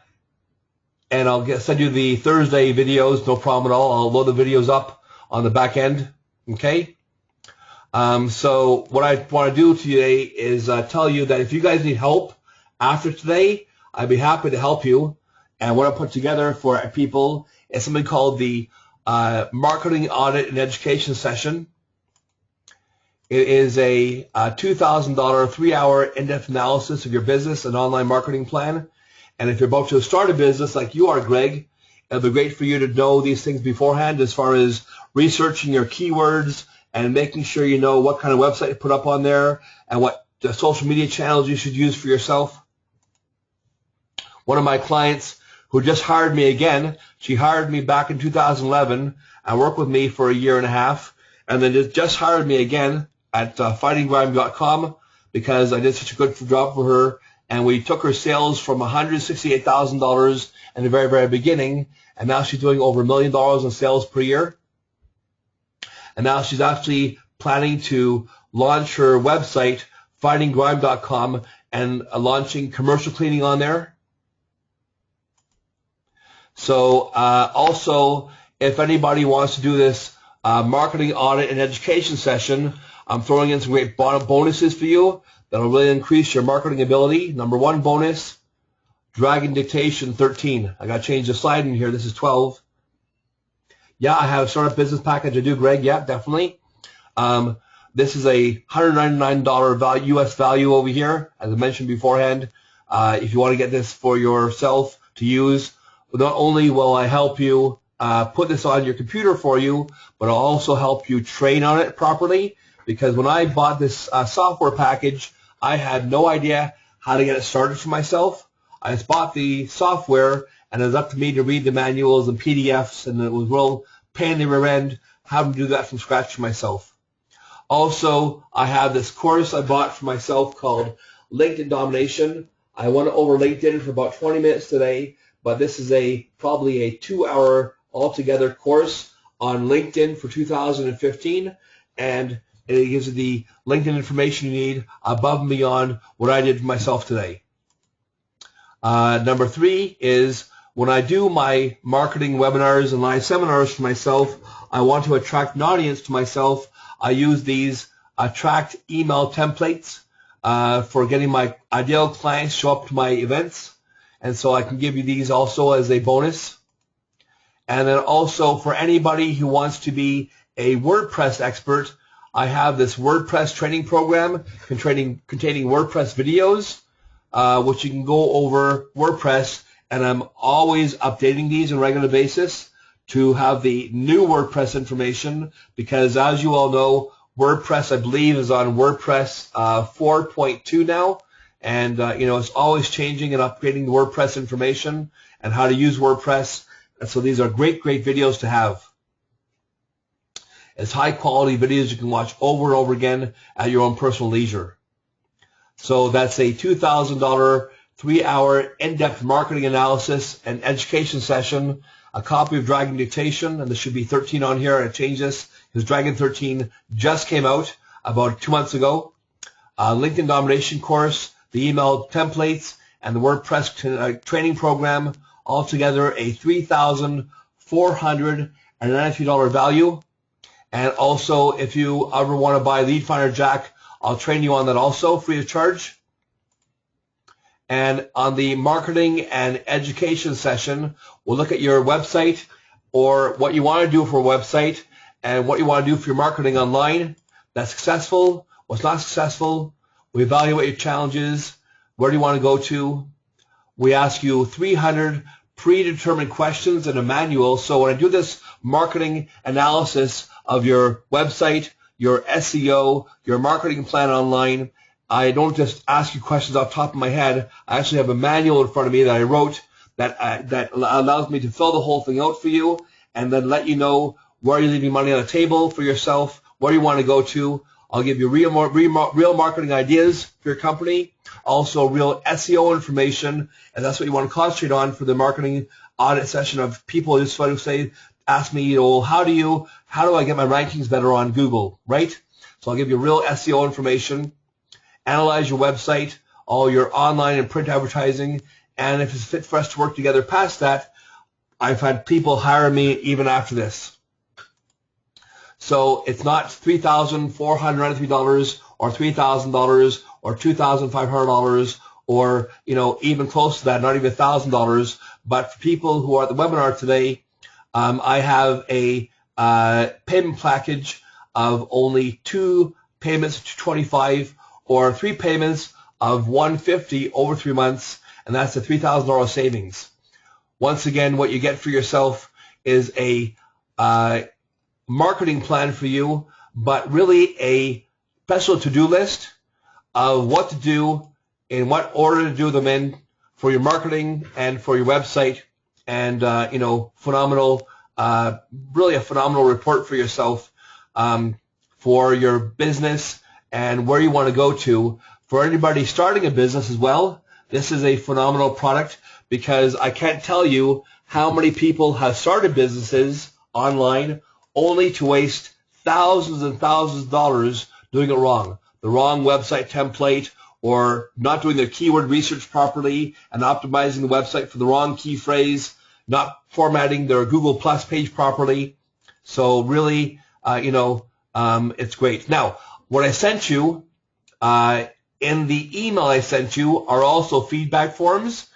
And I'll send you the Thursday videos, no problem at all. I'll load the videos up on the back end. Okay? So what I want to do today is tell you that if you guys need help after today, I'd be happy to help you. And what I put together for people is something called the Marketing Audit and Education Session. It is a $2,000 3-hour in-depth analysis of your business and online marketing plan. And if you're about to start a business like you are, Greg, it'll be great for you to know these things beforehand as far as researching your keywords and making sure you know what kind of website to put up on there and what the social media channels you should use for yourself. One of my clients who just hired me again, she hired me back in 2011 and worked with me for 1.5 years, and then just hired me again at fightinggrime.com because I did such a good job for her, and we took her sales from $168,000 in the very, very beginning, and now she's doing over $1 million in sales per year. And now she's actually planning to launch her website, fightinggrime.com, and launching commercial cleaning on there. So also, if anybody wants to do this marketing audit and education session, I'm throwing in some great bonuses for you that'll really increase your marketing ability. Number 1 bonus, Dragon Dictation 13. I got to change the slide in here. This is 12. Yeah, I have a startup business package. I do, Greg. Yeah, definitely. This is a $199 US value over here, as I mentioned beforehand. If you want to get this for yourself to use, not only will I help you put this on your computer for you, but I'll also help you train on it properly. Because when I bought this software package, I had no idea how to get it started for myself. I just bought the software and it was up to me to read the manuals and PDFs, and it was real pain in the rear end having to do that from scratch for myself. Also, I have this course I bought for myself called LinkedIn Domination. I went over LinkedIn for about 20 minutes today, but this is probably a 2-hour altogether course on LinkedIn for 2015, and it gives you the LinkedIn information you need above and beyond what I did for myself today. Number 3 is when I do my marketing webinars and live seminars for myself, I want to attract an audience to myself. I use these attract email templates for getting my ideal clients show up to my events. And so I can give you these also as a bonus. And then also for anybody who wants to be a WordPress expert, I have this WordPress training program containing WordPress videos, which you can go over WordPress, and I'm always updating these on a regular basis to have the new WordPress information, because as you all know, WordPress, I believe, is on WordPress 4.2 now, and it's always changing and upgrading the WordPress information and how to use WordPress. And so these are great videos to have. It's high quality videos you can watch over and over again at your own personal leisure. So that's a $2,000 3-hour in-depth marketing analysis and education session, a copy of Dragon Dictation, and there should be 13 on here. I changed this because Dragon 13 just came out about 2 months ago. LinkedIn Domination course, the email templates, and the WordPress training program, altogether a $3,493 value. And also, if you ever want to buy Lead Finder Jack, I'll train you on that also, free of charge. And on the marketing and education session, we'll look at your website or what you want to do for a website and what you want to do for your marketing online that's successful, what's not successful. We evaluate your challenges. Where do you want to go to? We ask you 300 predetermined questions in a manual. So when I do this marketing analysis of your website, your SEO, your marketing plan online, I don't just ask you questions off the top of my head. I actually have a manual in front of me that I wrote that allows me to fill the whole thing out for you and then let you know where you're leaving money on the table for yourself, where you want to go to. I'll give you real marketing ideas for your company, also real SEO information, and that's what you want to concentrate on for the marketing audit session of people just want to say, ask me, how do I get my rankings better on Google, right? So I'll give you real SEO information, analyze your website, all your online and print advertising, and if it's fit for us to work together past that, I've had people hire me even after this. So it's not $3,493 or $3,000 or $2,500 or, even close to that, not even $1,000. But for people who are at the webinar today, I have a payment package of only 2 payments of $225 or 3 payments of $150 over 3 months, and that's a $3,000 savings. Once again, what you get for yourself is a marketing plan for you, but really a special to-do list of what to do, in what order to do them in for your marketing and for your website, and phenomenal, really a phenomenal report for yourself for your business and where you want to go to. For anybody starting a business as well, this is a phenomenal product because I can't tell you how many people have started businesses online only to waste thousands and thousands of dollars doing it wrong. The wrong website template, or not doing their keyword research properly and optimizing the website for the wrong key phrase, not formatting their Google Plus page properly. So really, it's great. Now, what I sent you in the email I sent you are also feedback forms.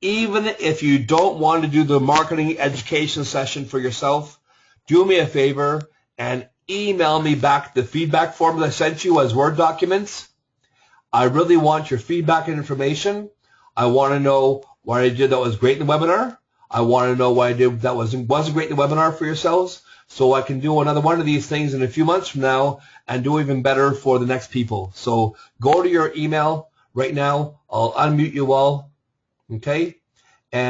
Even if you don't want to do the marketing education session for yourself, do me a favor and email me back the feedback forms I sent you as Word documents. I really want your feedback and information. I want to know what I did that was great in the webinar. I want to know what I did that wasn't great in the webinar for yourselves, so I can do another one of these things in a few months from now and do even better for the next people. So go to your email right now. I'll unmute you all. Okay?